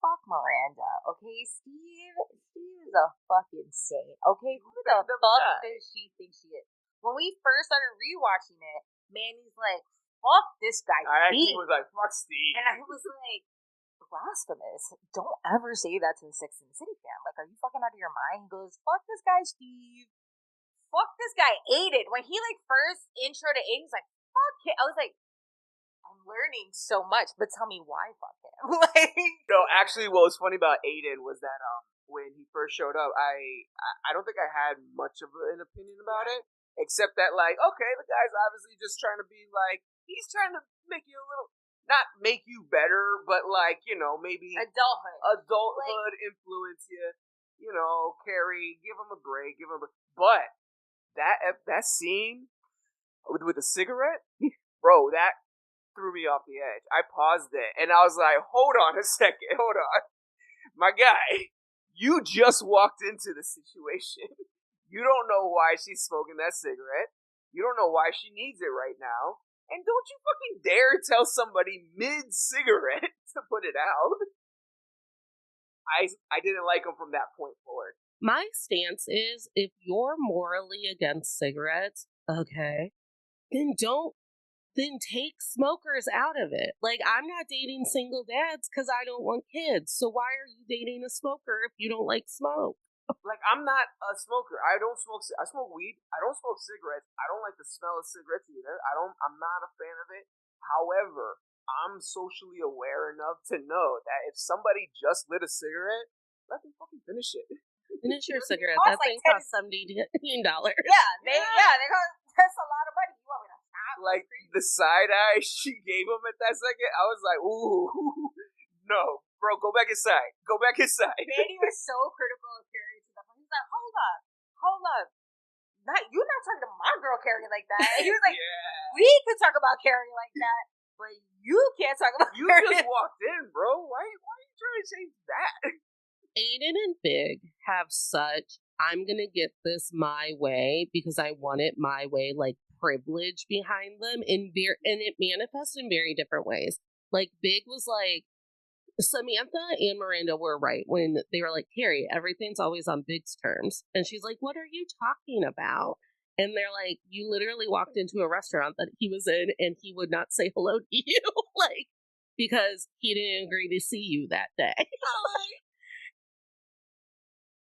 fuck Miranda, okay? Steve is a fucking saint, okay? Who the fuck does she think she is? When we first started rewatching it, Manny's like, fuck this guy, I Steve. actually was like, fuck Steve. And I was like, blasphemous. Don't ever say that to the Sex and the City fan. Like, are you fucking out of your mind? He goes, fuck this guy, Steve. Fuck this guy, Aiden. When he, like, first intro to Aiden, he's like, fuck him. I was like, I'm learning so much, but tell me why fuck him. Like, no, actually, what was funny about Aiden was that when he first showed up, I don't think I had much of an opinion about it, except that, like, okay, the guy's obviously just trying to be, like, he's trying to make you a little... Not make you better, but like, maybe adulthood like, influence you, Carrie, give him a break, but that scene with the cigarette, bro, that threw me off the edge. I paused it and I was like, hold on a second, my guy, you just walked into the situation. You don't know why she's smoking that cigarette. You don't know why she needs it right now. And don't you fucking dare tell somebody mid-cigarette to put it out. I didn't like him from that point forward. My stance is, if you're morally against cigarettes, okay, then take smokers out of it. Like, I'm not dating single dads because I don't want kids. So why are you dating a smoker if you don't like smoke? Like, I'm not a smoker. I smoke weed. I don't smoke cigarettes. I don't like the smell of cigarettes either. I'm not a fan of it. However, I'm socially aware enough to know that if somebody just lit a cigarette, let them fucking finish it. Finish your cigarette. That like thing costs $17. Yeah, they cost, that's a lot of money. You want me to stop? like the side eye she gave him at that second, I was like, ooh, no, bro, go back inside. Go back inside. Manny was so critical of Carrie to the point. He's like, hold up. You're not talking to my girl Carrie like that. And he was like, we could talk about Carrie like that, but you can't talk about You Carrie. just walked in, bro. Why are you trying to change that? Aiden and Big have such, I'm going to get this my way because I want it my way, like privilege behind them. And it manifests in very different ways. Like Big was like, Samantha and Miranda were right when they were like, Carrie, everything's always on Big's terms. And she's like, what are you talking about? And they're like, you literally walked into a restaurant that he was in and he would not say hello to you. Like, because he didn't agree to see you that day.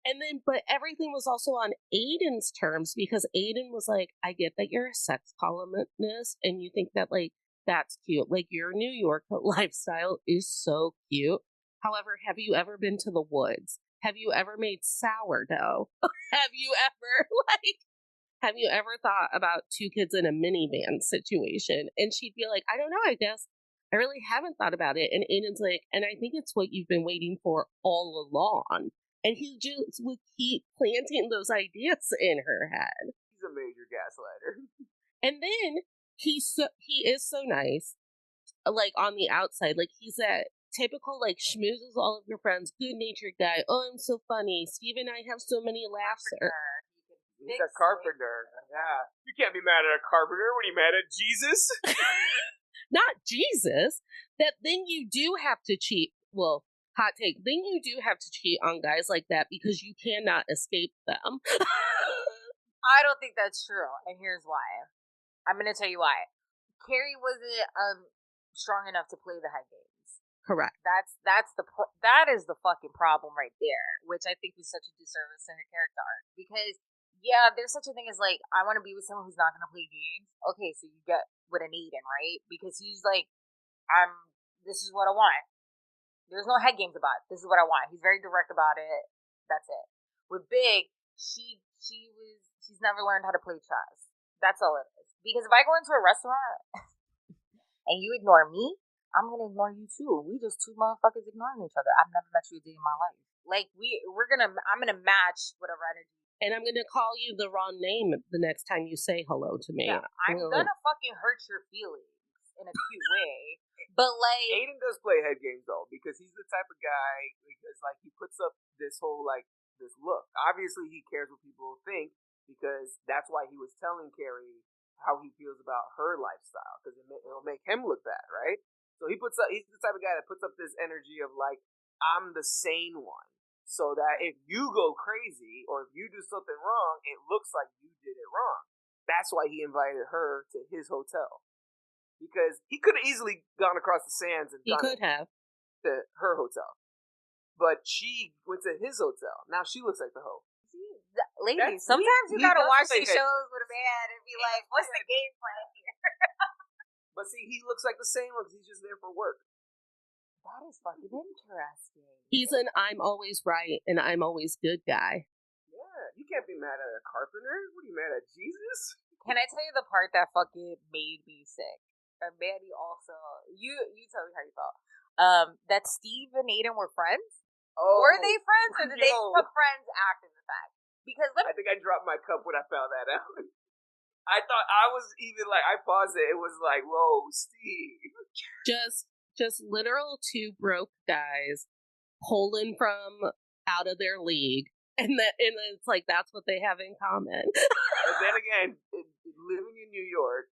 And then, but everything was also on Aiden's terms because Aiden was like, I get that you're a sex columnist and you think that, like, that's cute. Like, your New York lifestyle is so cute. However, have you ever been to the woods? Have you ever made sourdough? Have you ever thought about two kids in a minivan situation? And she'd be like, I don't know, I guess I really haven't thought about it. And Aiden's like, and I think it's what you've been waiting for all along. And he just would keep planting those ideas in her head. He's a major gaslighter. And then he is so nice, like on the outside. Like he's that typical, like schmoozes all of your friends, good-natured guy. Oh, I'm so funny. Steve and I have so many laughs. He's a carpenter. Yeah. You can't be mad at a carpenter when you're mad at Jesus. Not Jesus. That then you do have to cheat. Well, hot take. Then you do have to cheat on guys like that because you cannot escape them. I don't think that's true, and here's why. I'm going to tell you why. Carrie wasn't strong enough to play the head games. Correct. That is the fucking problem right there, which I think is such a disservice to her character arc. Because yeah, there's such a thing as like, I want to be with someone who's not going to play games. Okay, so you get with an Aiden, right? Because he's like, this is what I want. There's no head games about it. This is what I want. He's very direct about it. That's it. With Big, she's never learned how to play chess. That's all it is. Because if I go into a restaurant and you ignore me, I'm gonna ignore you too. We just two motherfuckers ignoring each other. I've never met you a day in my life. Like I'm gonna match whatever energy. And I'm gonna call you the wrong name the next time you say hello to me. Yeah, I'm gonna fucking hurt your feelings in a cute way. But like, Aiden does play head games though, because he's the type of guy because like he puts up this whole like this look. Obviously, he cares what people think because that's why he was telling Carrie how he feels about her lifestyle because it'll make him look bad, right? So he's the type of guy that puts up this energy of like, I'm the sane one, so that if you go crazy or if you do something wrong, it looks like you did it wrong. That's why he invited her to his hotel. Because he could have easily gone across the sands and gone to her hotel. But she went to his hotel. Now she looks like the hoe. Ladies, sometimes you gotta watch these shows with a man and be like, what's the game plan here? But see, he looks like the same one because he's just there for work. That is fucking interesting. He's an I'm always right and I'm always good guy. Yeah, you can't be mad at a carpenter. What are you mad at, Jesus? Can I tell you the part that fucking made me sick? And Manny also, you tell me how you felt. That Steve and Aiden were friends? Oh, were they friends or did they put friends after the fact? Because I think I dropped my cup when I found that out. I thought I was even like, I paused it. It was like, whoa, Steve. Just literal two broke guys pulling from out of their league. And it's like, that's what they have in common. And then again, living in New York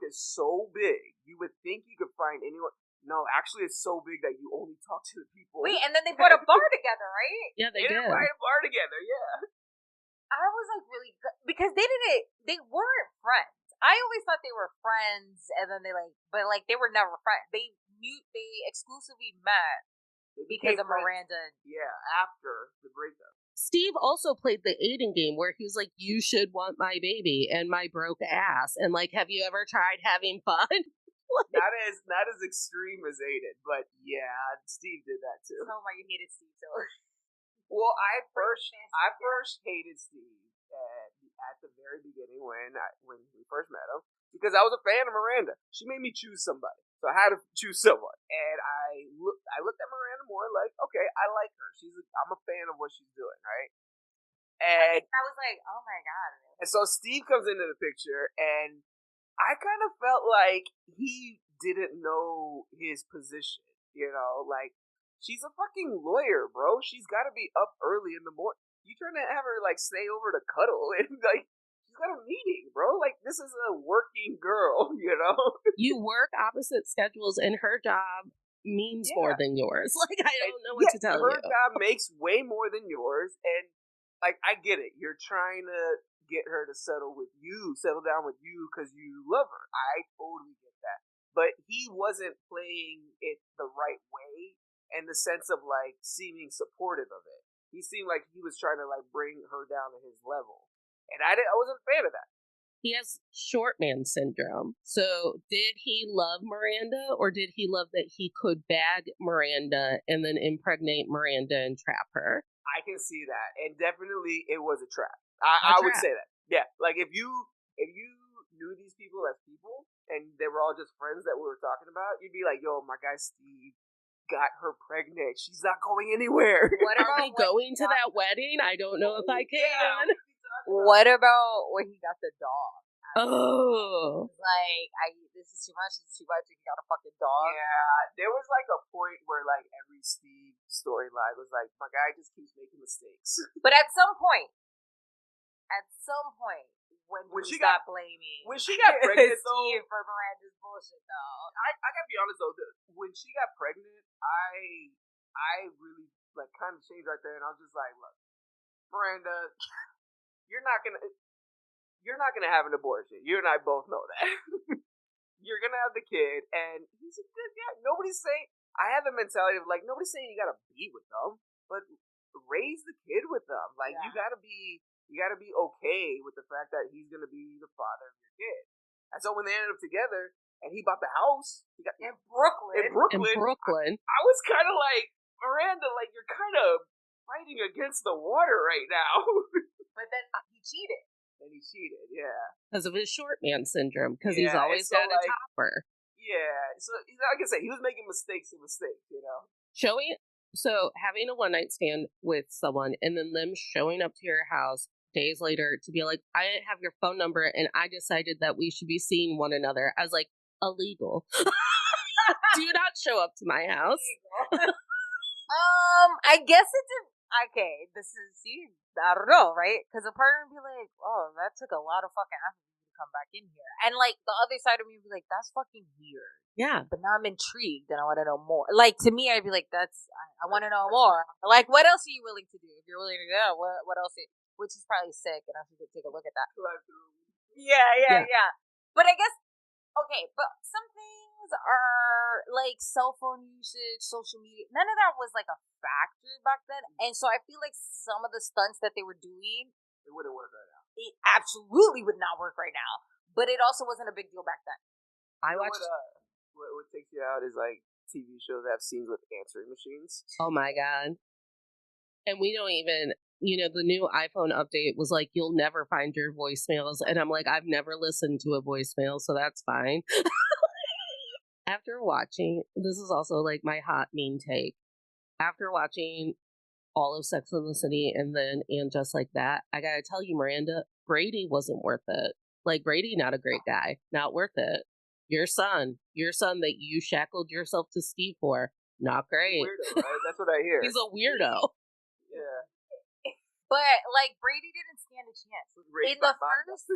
is so big. You would think you could find anyone. No, actually, it's so big that you only talk to the people. Wait, and then they put a bar together, right? Yeah, they did. Write a bar together, yeah. I was like really good because they weren't friends. I always thought they were friends, and then but they were never friends. They exclusively met because of Miranda. Yeah, after the breakup. Steve also played the Aiden game where he was like, you should want my baby and my broke ass. And like, have you ever tried having fun? Not as extreme as Aiden, but yeah, Steve did that too. Oh my, you hated Steve so. Well, I first hated Steve at the very beginning when we first met him because I was a fan of Miranda. She made me choose somebody, so I had to choose someone. And I looked at Miranda more like, okay, I like her. I'm a fan of what she's doing, right? And I was like, oh my god. And so Steve comes into the picture, and I kind of felt like he didn't know his position. You know, like, she's a fucking lawyer, bro. She's got to be up early in the morning. You trying to have her, like, stay over to cuddle, and, like, she's got a meeting, bro. Like, this is a working girl, you know? You work opposite schedules, and her job means more than yours. Like, I don't know what to tell you. Her job makes way more than yours, and, like, I get it. You're trying to get her to settle down with you because you love her. I totally get that. But he wasn't playing it the right way in the sense of, like, seeming supportive of it. He seemed like he was trying to, like, bring her down to his level. And I wasn't a fan of that. He has short man syndrome. So did he love Miranda, or did he love that he could bag Miranda and then impregnate Miranda and trap her? I can see that. And definitely it was a trap. I would say that. Yeah. Like, if you knew these people as people and they were all just friends that we were talking about, you'd be like, yo, my guy Steve got her pregnant. She's not going anywhere. What are we going to that wedding? I don't know if I can. Yeah. What about when he got the dog? Oh. Like, this is too much. It's too much. He got a fucking dog. Yeah. There was, like, a point where, like, every Steve storyline was like, my guy just keeps making mistakes. But at some point, when she got blaming, when she got pregnant, though, for Miranda's bullshit, though, I gotta be honest though, when she got pregnant, I really, like, kind of changed right there, and I was just like, look, Miranda, you're not gonna have an abortion. You and I both know that. You're gonna have the kid, and he's a good guy. Nobody's saying. I have the mentality of, like, nobody's saying you gotta be with them, but raise the kid with them. Like, you gotta be okay with the fact that he's gonna be the father of your kid. And so when they ended up together and he bought the house in Brooklyn, I was kind of like, Miranda, like, you're kind of fighting against the water right now. But then he cheated. And he cheated, yeah, because of his short man syndrome. Because he's always got a topper. Yeah, so like I said, he was making mistakes, you know. Having a one night stand with someone and then them showing up to your house days later to be like, I didn't have your phone number and I decided that we should be seeing one another. I was like, illegal. Do not show up to my house. I guess it's okay. This is I don't know, right? Because a partner would be like, oh, that took a lot of fucking effort for you to come back in here, and, like, the other side of me would be like, that's fucking weird. Yeah, but now I'm intrigued and I want to know more. Like, to me, I'd be like, I want to know more. Like, what else are you willing to do? If you're willing to go, what else? Which is probably sick, and I should take a look at that. Yeah. But I guess, okay, but some things are, like, cell phone usage, social media. None of that was, like, a factor back then. And so I feel like some of the stunts that they were doing, it wouldn't work right now. It absolutely would not work right now. But it also wasn't a big deal back then. I watched... What takes you out is, like, TV shows that have scenes with answering machines. Oh my god. And we don't even, the new iPhone update was like, you'll never find your voicemails. And I'm like, I've never listened to a voicemail, so that's fine. After watching, this is also, like, my hot mean take. After watching all of Sex and the City and Just Like That, I gotta tell you, Miranda, Brady wasn't worth it. Like, Brady, not a great guy. Not worth it. Your son that you shackled yourself to Steve for, not great. Weirdo, right? That's what I hear. He's a weirdo. Yeah. But, like, Brady didn't stand a chance. Raped by first,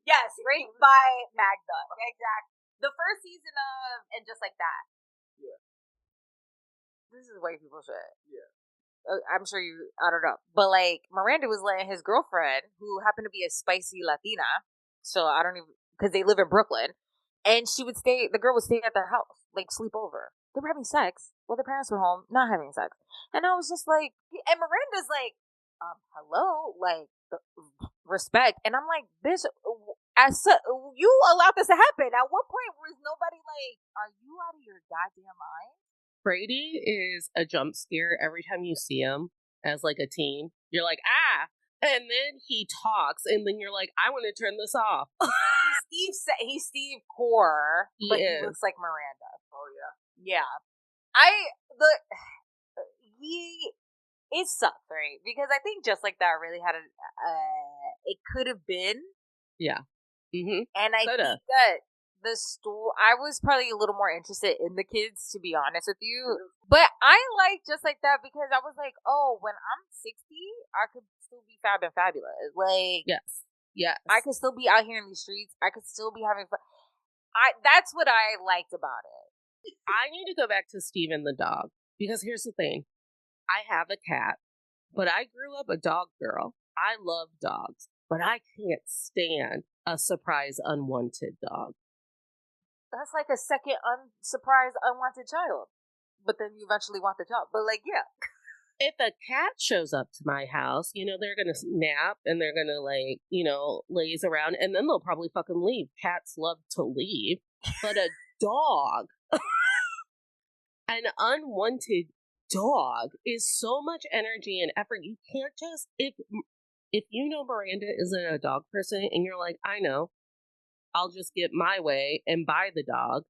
yes, raped by Magda. Exactly. The first season of And Just Like That. Yeah. This is white people shit. Yeah. I'm sure I don't know. But, like, Miranda was letting his girlfriend, who happened to be a spicy Latina, so I don't even, because they live in Brooklyn, and the girl would stay at their house, like, sleep over. They were having sex while their parents were home, not having sex. And I was just like, and Miranda's like, hello, like, respect. And I'm like, bitch, you allowed this to happen. At what point was nobody like, are you out of your goddamn mind? Brady is a jump scare every time you see him as, like, a teen. You're like, ah! And then he talks, and then you're like, I want to turn this off. He he's Steve Core, but he is. looks like Miranda. Oh yeah. Yeah. It sucked, right? Because I think Just Like That really had it could have been. Yeah. Mm-hmm. And I Coulda. think that the story, I was probably a little more interested in the kids, to be honest with you. But I like Just Like That because I was like, oh, when I'm 60, I could still be fab and fabulous. Like, Yes. Yes. I could still be out here in these streets. I could still be having fun. That's what I liked about it. I need to go back to Steven the dog because here's the thing. I have a cat, but I grew up a dog girl. I love dogs, but I can't stand a surprise unwanted dog. That's like a second surprise unwanted child. But then you eventually want the child. But like, yeah. If a cat shows up to my house, they're going to nap and they're going to laze around and then they'll probably fucking leave. Cats love to leave. But a dog, an unwanted dog is so much energy and effort. You can't just, if you know Miranda isn't a dog person and you're like, I know, I'll just get my way and buy the dog.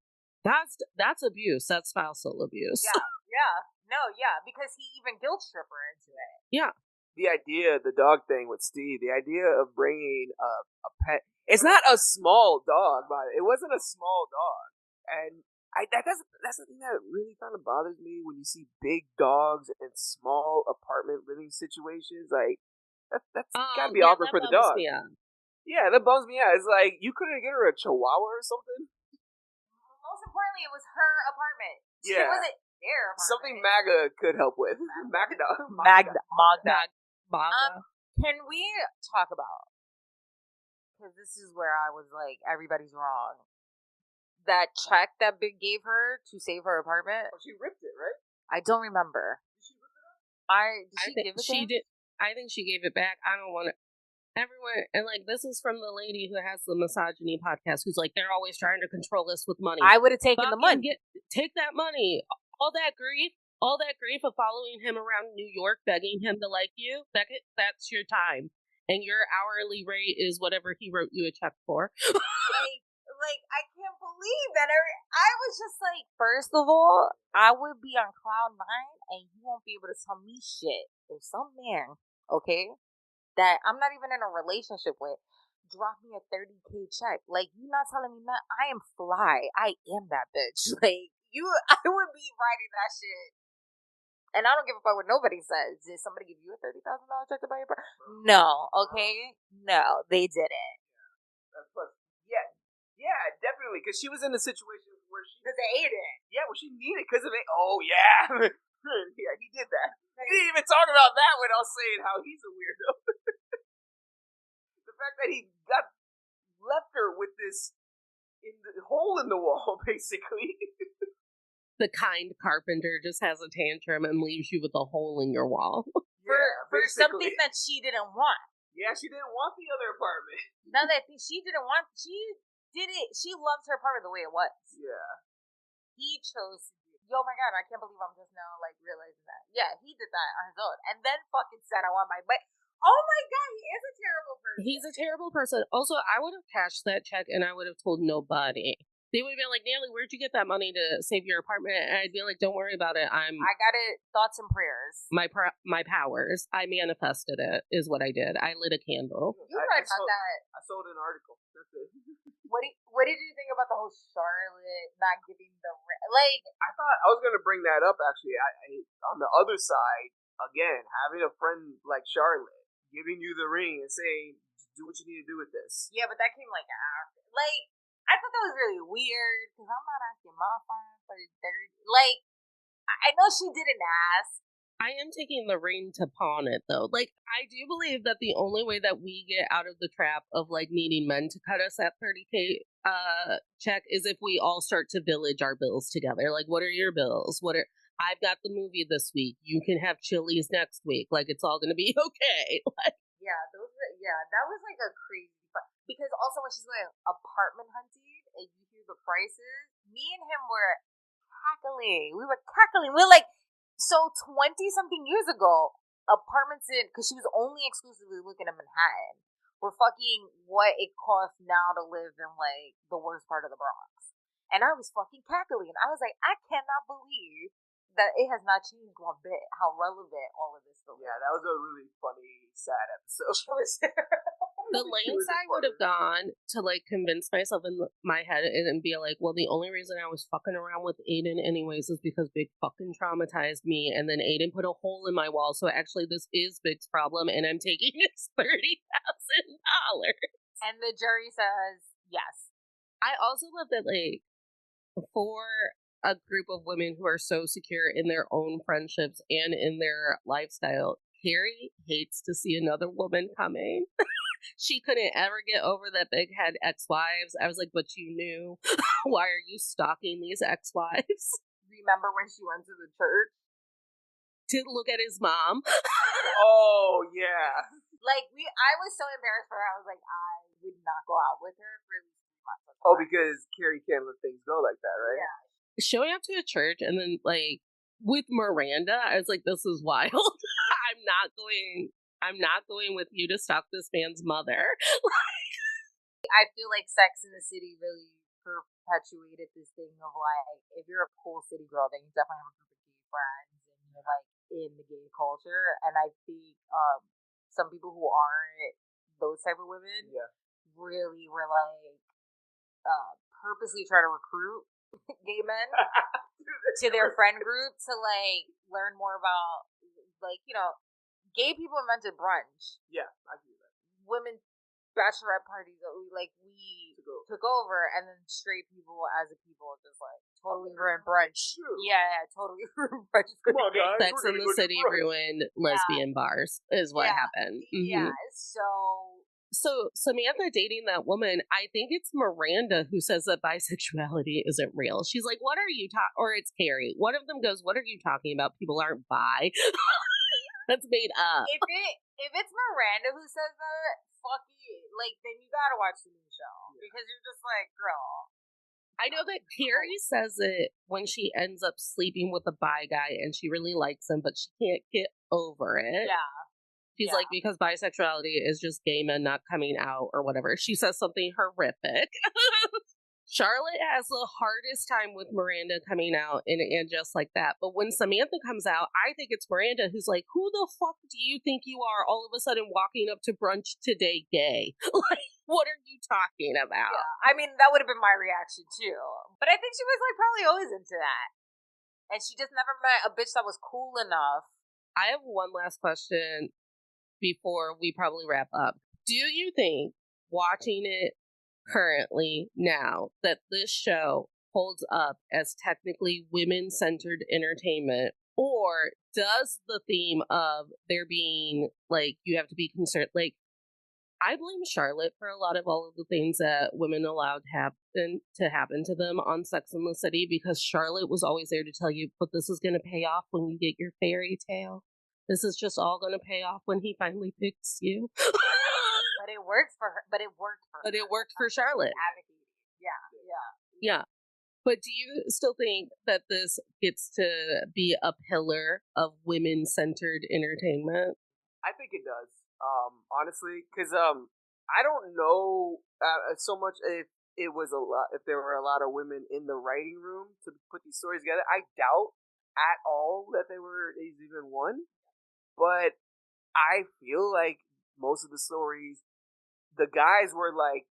That's abuse. That's spousal abuse. Yeah. No, yeah, because he even guilt stripped her into it. Yeah. The idea, the dog thing with Steve, the idea of bringing a pet. It's not a small dog, but it wasn't a small dog. And that's the thing that really kind of bothers me when you see big dogs in small apartment living situations. Like, that's gotta be awkward for the dog. Yeah, that bums me out. It's like, you couldn't get her a chihuahua or something? Most importantly, it was her apartment. Yeah. It wasn't their apartment. Something MAGA could help with. Magda. Can we talk about, because this is where I was like, everybody's wrong, that check that Big gave her to save her apartment? Oh, she ripped it, right? I don't remember. Did she rip it up? Did she give it to him? Did. I think she gave it back. I don't want to. Everyone, and like, this is from the lady who has the misogyny podcast, who's like, they're always trying to control us with money. I would have taken the money. Take that money. All that grief of following him around New York, begging him to like you, that's your time. And your hourly rate is whatever he wrote you a check for. like, I can't believe that. I was just like, first of all, I would be on cloud 9 and you won't be able to tell me shit. If some man, okay, that I'm not even in a relationship with, drop me a $30,000 check. Like, you not telling me that I am fly. I am that bitch. Like, I would be writing that shit. And I don't give a fuck what nobody says. Did somebody give you a $30,000 check to buy your car? No, okay? No, they didn't. Yeah, definitely. Because she was in a situation where because they ate it. Yeah, well, she needed it because of it. Oh, yeah. Yeah, he did that. He didn't even talk about that without saying how he's a weirdo. The fact that he left her with this hole in the wall, basically. The kind carpenter just has a tantrum and leaves you with a hole in your wall. For something that she didn't want. Yeah, she didn't want the other apartment. No, that she didn't want. She did it. She loved her apartment the way it was. Yeah. He chose to do it. Yo, my God, I can't believe I'm just now like realizing that. Yeah, he did that on his own, and then fucking said, "I want my." But oh my God, he is a terrible person. He's a terrible person. Also, I would have cashed that check and I would have told nobody. They would have been like, Natalie, where'd you get that money to save your apartment? And I'd be like, don't worry about it. I got it. Thoughts and prayers. My powers. I manifested it, is what I did. I lit a candle. You read about that. I sold an article. That's it. What did you think about the whole Charlotte not giving the like? I thought I was going to bring that up, actually. I on the other side, again, having a friend like Charlotte giving you the ring and saying, do what you need to do with this. Yeah, but that came like after. Like, I thought that was really weird because I'm not asking my friend for the third. Like, I know she didn't ask. I am taking the ring to pawn it, though. Like, I do believe that the only way that we get out of the trap of, like, needing men to cut us that $30,000 check is if we all start to village our bills together. Like, what are your bills? I've got the movie this week. You can have Chili's next week. Like, it's all going to be okay. Like, that was like a crazy. Because also when she's going apartment hunting and you hear the prices, me and him were cackling. We were cackling. We were like, so 20-something years ago, apartments because she was only exclusively looking at Manhattan. were fucking what it costs now to live in, like, the worst part of the Bronx. And I was fucking cackling. I was like, I cannot believe that it has not changed one bit how relevant all of this still is. Yeah, that was a really funny, sad episode. The lengths I would have gone to like convince myself in my head and be like, well, the only reason I was fucking around with Aiden anyways is because Big fucking traumatized me, and then Aiden put a hole in my wall, so actually this is Big's problem, and I'm taking his $30,000. And the jury says yes. I also love that, like, for a group of women who are so secure in their own friendships and in their lifestyle, Carrie hates to see another woman coming. She couldn't ever get over that Big had ex-wives. I was like, but you knew. Why are you stalking these ex-wives? Remember when she went to the church? To look at his mom. Oh, yeah. Like, I was so embarrassed for her. I was like, I would not go out with her for at least 3 months. Oh, because Carrie can't let things go like that, right? Yeah. Showing up to a church and then, like, with Miranda, I was like, this is wild. I'm not going with you to stalk this man's mother. I feel like Sex in the City really perpetuated this thing of, like, if you're a cool city girl, then you definitely have a group of gay friends and you're, like, in the gay culture. And I think some people who aren't those type of women really were, like, purposely trying to recruit gay men to their friend group to, like, learn more about, like, you know, gay people invented brunch. Yeah, I do that. Women bachelorette parties that we took over, and then straight people as a people just, like, totally ruined brunch. Yeah, totally ruined brunch. Come on, guys. Sex in the City ruined lesbian bars is what happened. Yeah, So Samantha dating that woman, I think it's Miranda who says that bisexuality isn't real. She's like, what are you talking, or it's Carrie. One of them goes, what are you talking about? People aren't bi. That's made up. If it's Miranda who says that, fuck you. Like, then you gotta watch the new show. Because you're just like, girl. I know that Carrie says it when she ends up sleeping with a bi guy and she really likes him, but she can't get over it. Yeah. She's like, because bisexuality is just gay men not coming out or whatever. She says something horrific. Charlotte has the hardest time with Miranda coming out and just like that. But when Samantha comes out, I think it's Miranda who's like, who the fuck do you think you are all of a sudden walking up to brunch today gay? Like, what are you talking about? Yeah. I mean, that would have been my reaction too. But I think she was, like, probably always into that. And she just never met a bitch that was cool enough. I have one last question before we probably wrap up. Do you think watching it currently now that this show holds up as technically women-centered entertainment, or does the theme of there being, like, you have to be concerned, like, I blame Charlotte for a lot of all of the things that women allowed to happen to them on Sex and the City, because Charlotte was always there to tell you, but this is going to pay off when you get your fairy tale. This is just all going to pay off when he finally picks you. But it worked for her. But it worked for Charlotte. Yeah. But do you still think that this gets to be a pillar of women-centered entertainment? I think it does. Honestly, because I don't know so much if there were a lot of women in the writing room to put these stories together. I doubt at all that there's even one. But I feel like most of the stories, the guys were like,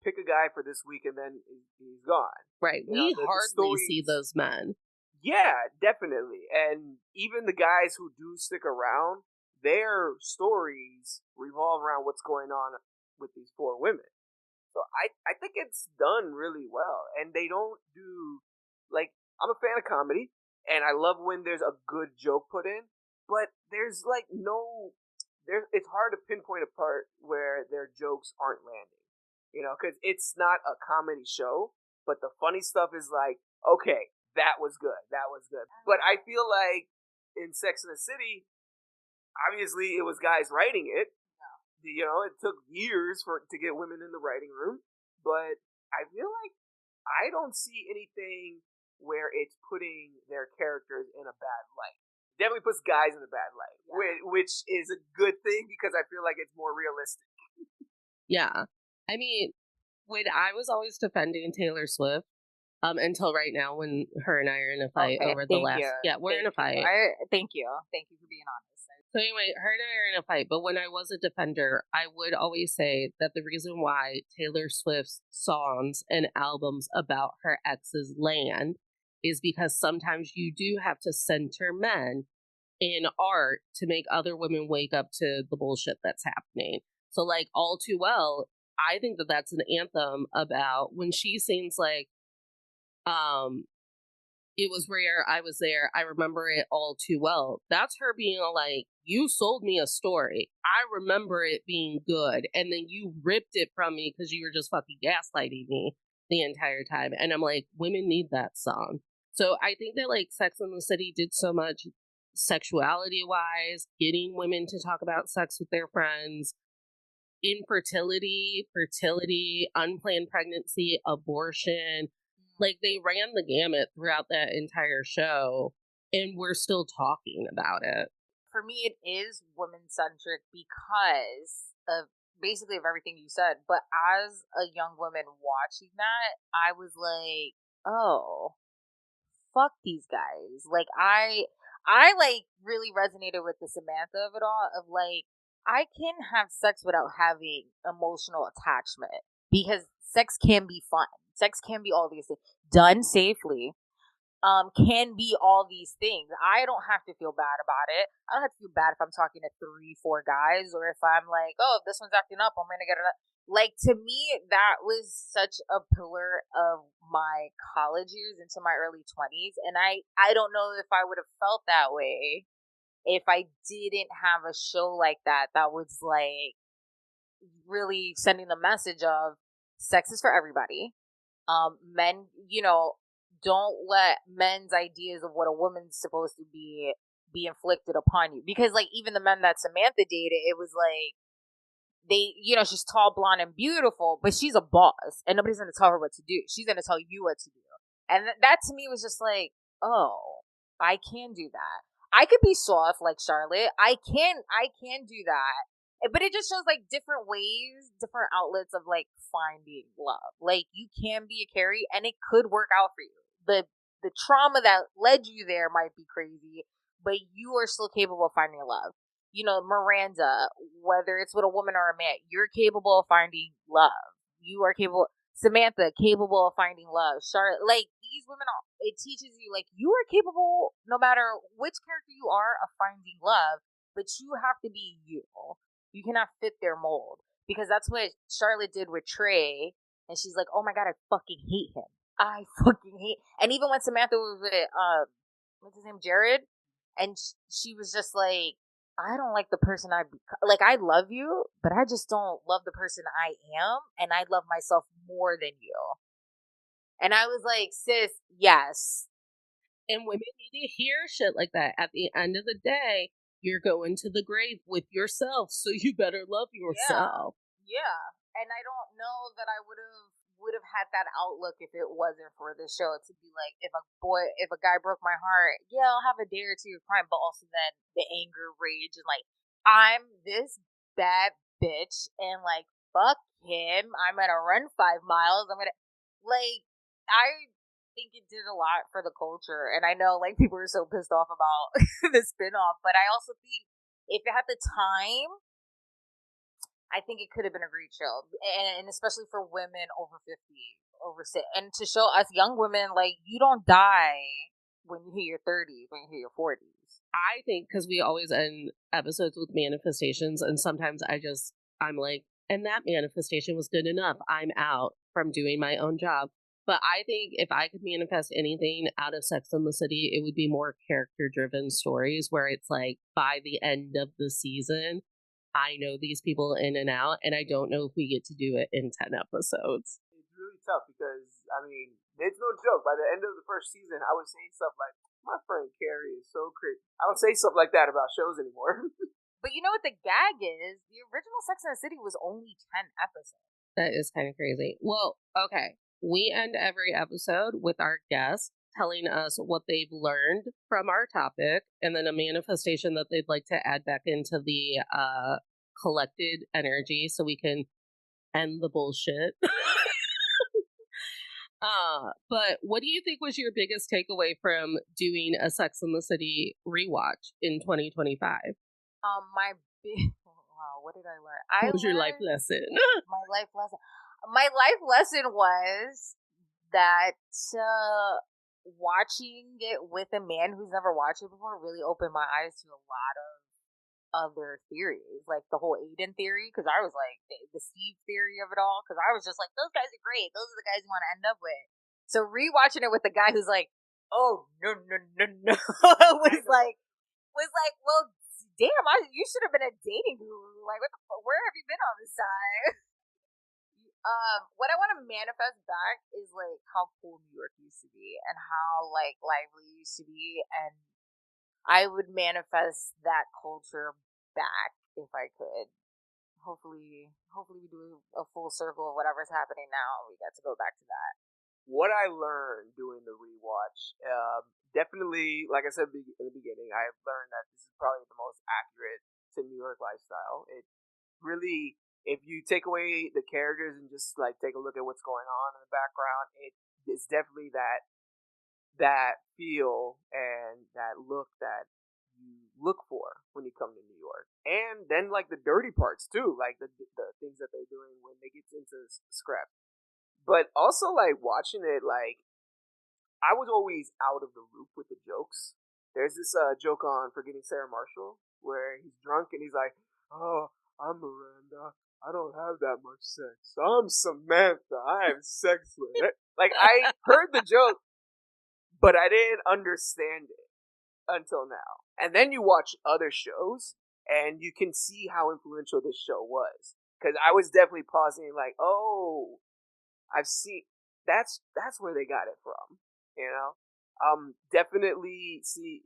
pick a guy for this week and then he's gone. Right. We hardly see those men. Yeah, definitely. And even the guys who do stick around, their stories revolve around what's going on with these 4 women. So I think it's done really well. And they don't do, like, I'm a fan of comedy, and I love when there's a good joke put in, but there's, like, it's hard to pinpoint a part where their jokes aren't landing. You know, because it's not a comedy show, but the funny stuff is like, okay, that was good. But I feel like in Sex and the City, obviously it was guys writing it. You know, it took years to get women in the writing room. But I feel like I don't see anything where it's putting their characters in a bad light. Definitely puts guys in a bad light, which is a good thing because I feel like it's more realistic. Yeah. I mean, when I was always defending Taylor Swift, until right now when her and I are in a fight Okay, over the thank you. last, yeah, we're in a Thank you. fight. Thank you. Thank you for being honest. So anyway, her and I are in a fight, but when I was a defender, I would always say that the reason why Taylor Swift's songs and albums about her ex's land is because sometimes you do have to center men in art to make other women wake up to the bullshit that's happening. So like All Too Well, I think that that's an anthem about when she sings like um it was rare, I was there, I remember it all too well. That's her being like, you sold me a story. I remember it being good. And then you ripped it from me because you were just fucking gaslighting me the entire time. And I'm like, women need that song. So I think that like Sex and the City did so much sexuality wise, getting women to talk about sex with their friends, infertility, fertility, unplanned pregnancy, abortion. Like they ran the gamut throughout that entire show, and we're still talking about it. For me, it is women centric because of basically of everything you said. But as a young woman watching that, I was like, oh, fuck these guys. Like I like really resonated with the Samantha of it all of like I can have sex without having emotional attachment because sex can be fun. Sex can be all these things done safely. Can be all these things. I don't have to feel bad about it. I don't have to feel bad if I'm talking to 3, 4 guys, or if I'm like, oh, if this one's acting up, I'm gonna get it. Like to me, that was such a pillar of my college years into my early 20s, and I don't know if I would have felt that way if I didn't have a show like that. That was like really sending the message of sex is for everybody. Men, don't let men's ideas of what a woman's supposed to be inflicted upon you. Because like even the men that Samantha dated, it was like they, she's tall, blonde, and beautiful, but she's a boss, and nobody's gonna tell her what to do. She's gonna tell you what to do, and that to me was just like, oh, I can do that. I could be soft like Charlotte. I can do that. But it just shows like different ways, different outlets of like finding love. Like you can be a Carrie, and it could work out for you. The trauma that led you there might be crazy, but you are still capable of finding love. Miranda, whether it's with a woman or a man, you're capable of finding love. You are capable. Samantha, capable of finding love. Charlotte, like these women, it teaches you like you are capable, no matter which character you are, of finding love. But you have to be you. You cannot fit their mold because that's what Charlotte did with Trey, and she's like, "Oh my god, I fucking hate him. I fucking hate." And even when Samantha was with what's his name, Jared, and she was just like, I don't like the person like. I love you, but I just don't love the person I am, and I love myself more than you. And I was like, sis, yes. And women need to hear shit like that. At the end of the day, you're going to the grave with yourself, so you better love yourself. Yeah. And I don't know that I would have had that outlook if it wasn't for the show. To be like, if a guy broke my heart, yeah, I'll have a day or two of crying, but also then the anger, rage, and like, I'm this bad bitch, and like, fuck him. I'm gonna run 5 miles. I'm gonna like, I think it did a lot for the culture, and I know like people are so pissed off about the spinoff, but I also think if it had the time, I think it could have been a great show, and especially for women over 50, and to show us young women like you don't die when you hit your 30s, when you hit your 40s. I think because we always end episodes with manifestations, and sometimes I'm like, and that manifestation was good enough. I'm out from doing my own job. But I think if I could manifest anything out of Sex and the City, it would be more character driven stories where it's like by the end of the season, I know these people in and out, and I don't know if we get to do it in 10 episodes. It's really tough because, I mean, it's no joke. By the end of the first season, I was saying stuff like, my friend Carrie is so crazy. I don't say stuff like that about shows anymore. But you know what the gag is? The original Sex and the City was only 10 episodes. That is kind of crazy. Well, okay. We end every episode with our guests telling us what they've learned from our topic and then a manifestation that they'd like to add back into the collected energy so we can end the bullshit. But what do you think was your biggest takeaway from doing a Sex and the City rewatch in 2025? My big wow, what did I learn? What was your life lesson? My life lesson. My life lesson was that watching it with a man who's never watched it before really opened my eyes to a lot of other theories, like the whole Aiden theory, because I was like the Steve theory of it all, because I was just like, those guys are great, those are the guys you want to end up with. So rewatching it with the guy who's like, oh no no no no, was like, well, damn, you should have been a dating guru. Like, what the fuck? Where have you been all this time? What I want to manifest back is like how cool New York used to be and how like lively it used to be, and I would manifest that culture back if I could. Hopefully we do a full circle of whatever's happening now. We get to go back to that. What I learned doing the rewatch, definitely, like I said in the beginning, I have learned that this is probably the most accurate to New York lifestyle. It really, if you take away the characters and just like take a look at what's going on in the background, it's definitely that feel and that look that you look for when you come to New York. And then like the dirty parts too, like the things that they're doing when they get into scrap. But also like watching it, like I was always out of the loop with the jokes. There's this joke on Forgetting Sarah Marshall where he's drunk and he's like, "Oh, I'm Miranda. I don't have that much sex. I'm Samantha. I have sex with it." Like I heard the joke, but I didn't understand it until now. And then you watch other shows, and you can see how influential this show was. Because I was definitely pausing, like, oh, I've seen that's where they got it from. You know, definitely see.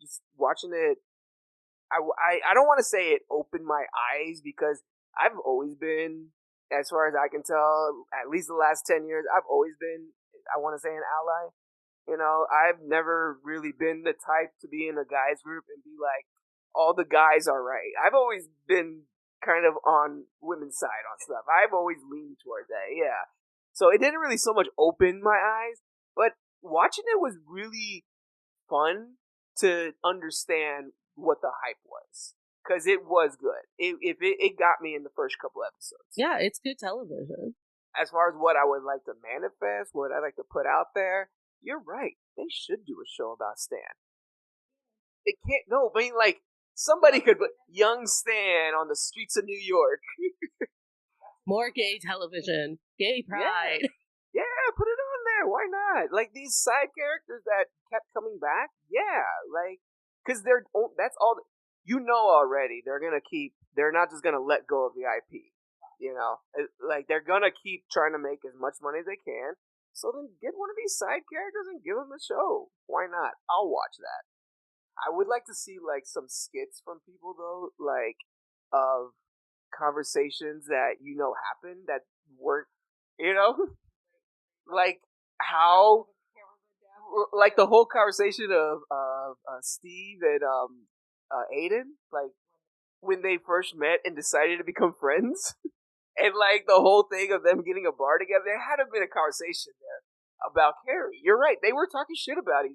Just watching it, I don't want to say it opened my eyes because I've always been, as far as I can tell, at least the last 10 years, I've always been, I want to say, an ally. You know, I've never really been the type to be in a guys group and be like, all the guys are right. I've always been kind of on women's side on stuff. I've always leaned toward that, yeah. So it didn't really so much open my eyes, but watching it was really fun to understand what the hype was. Because it was good. It got me in the first couple episodes. Yeah, it's good television. As far as what I would like to manifest, what I like to put out there, you're right. They should do a show about Stan. It can't. No, I mean, like somebody could put young Stan on the streets of New York. More gay television, gay pride. Yeah, put it on there. Why not? Like these side characters that kept coming back. Yeah, like because that's all. You know already. They're gonna keep. They're not just gonna let go of the IP. You know, like they're gonna keep trying to make as much money as they can. So then get one of these side characters and give them a show. Why not? I'll watch that. I would like to see like some skits from people though, like of conversations that happened that weren't, like how, like the whole conversation of Steve and Aiden, like when they first met and decided to become friends. And, like, the whole thing of them getting a bar together, there had to have been a conversation there about Carrie. You're right. They were talking shit about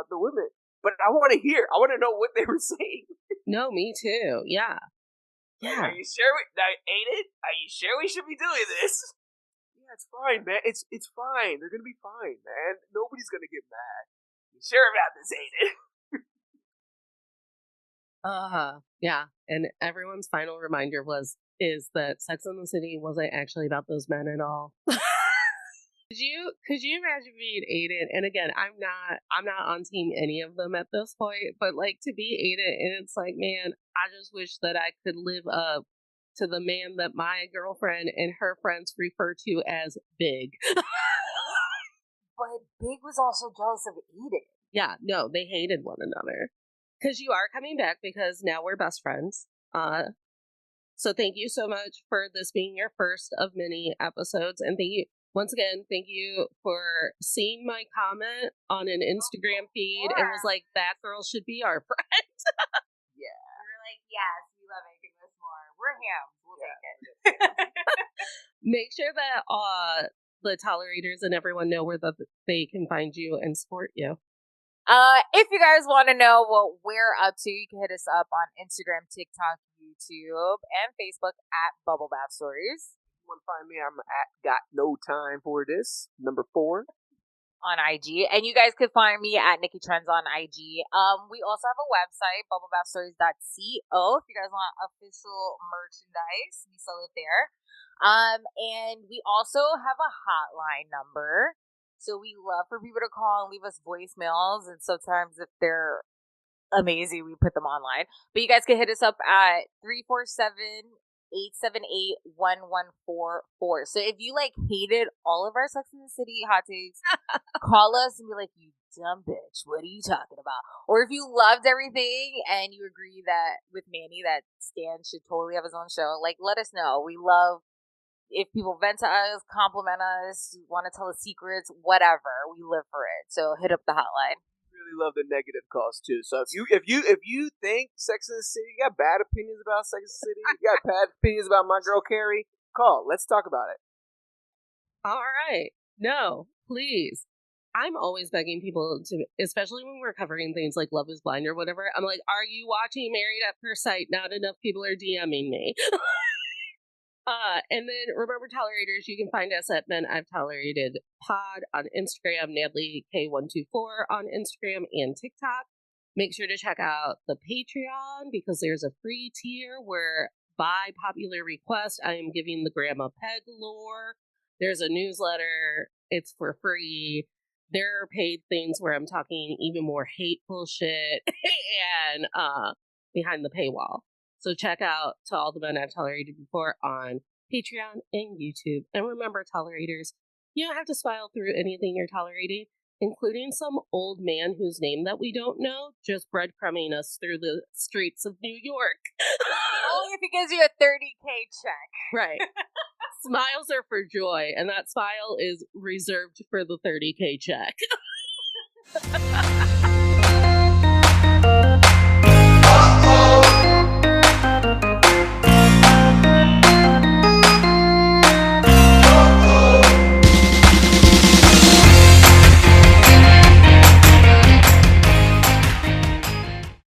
the women. But I want to hear. I want to know what they were saying. No, me too. Yeah. Yeah. Are you sure? Aiden, are you sure we should be doing this? Yeah, it's fine, man. It's fine. They're going to be fine, man. Nobody's going to get mad. You sure about this, Aiden? Yeah. And everyone's final reminder is that Sex and the City wasn't actually about those men at all. Could you imagine being Aiden? And again, I'm not on team any of them at this point, but like to be Aiden, and it's like, man, I just wish that I could live up to the man that my girlfriend and her friends refer to as Big. But Big was also jealous of Aiden. Yeah, no, they hated one another. Because you are coming back because now we're best friends. So thank you so much for this being your first of many episodes. And once again, thank you for seeing my comment on an Instagram feed and was like, that girl should be our friend. Yeah. We were like, yes, we love it. Give us more. We're him. We'll take it. Make sure that the tolerators and everyone know where they can find you and support you. If you guys want to know what we're up to, you can hit us up on Instagram, TikTok, YouTube, and Facebook at Bubble Bath Stories. You want to find me? I'm at Got No Time For This, number 4. On IG, and you guys could find me at Nicky Trends on IG. We also have a website, bubblebathstories.co. If you guys want official merchandise, we sell it there. And we also have a hotline number, so we love for people to call and leave us voicemails. And sometimes, if they're amazing, we put them online. But you guys can hit us up at 347-878-1144. So if you hated all of our Sex in the City hot takes, call us and be like, you dumb bitch, what are you talking about? Or if you loved everything and you agree that with Manny that Stan should totally have his own show, let us know. We love if people vent to us, compliment us, want to tell us secrets, whatever. We live for it. So hit up the hotline. Really love the negative calls too. So if you think Sex and the City, you got bad opinions about Sex and the City, you got bad opinions about my girl Carrie, call. Let's talk about it. All right. No, please. I'm always begging people to, especially when we're covering things like Love is Blind or whatever. I'm like, are you watching Married at First Sight? Not enough people are DMing me. And then remember, tolerators, you can find us at Men I've Tolerated Pod on Instagram, NadleyK124 on Instagram and TikTok. Make sure to check out the Patreon because there's a free tier where, by popular request, I am giving the Grandma Peg lore. There's a newsletter. It's for free. There are paid things where I'm talking even more hateful shit and behind the paywall. So check out To All the Men I've Tolerated Before on Patreon and YouTube. And remember, tolerators, you don't have to smile through anything you're tolerating, including some old man whose name that we don't know, just breadcrumbing us through the streets of New York. Only if he gives you a $30K check. Right. Smiles are for joy, and that smile is reserved for the $30K check.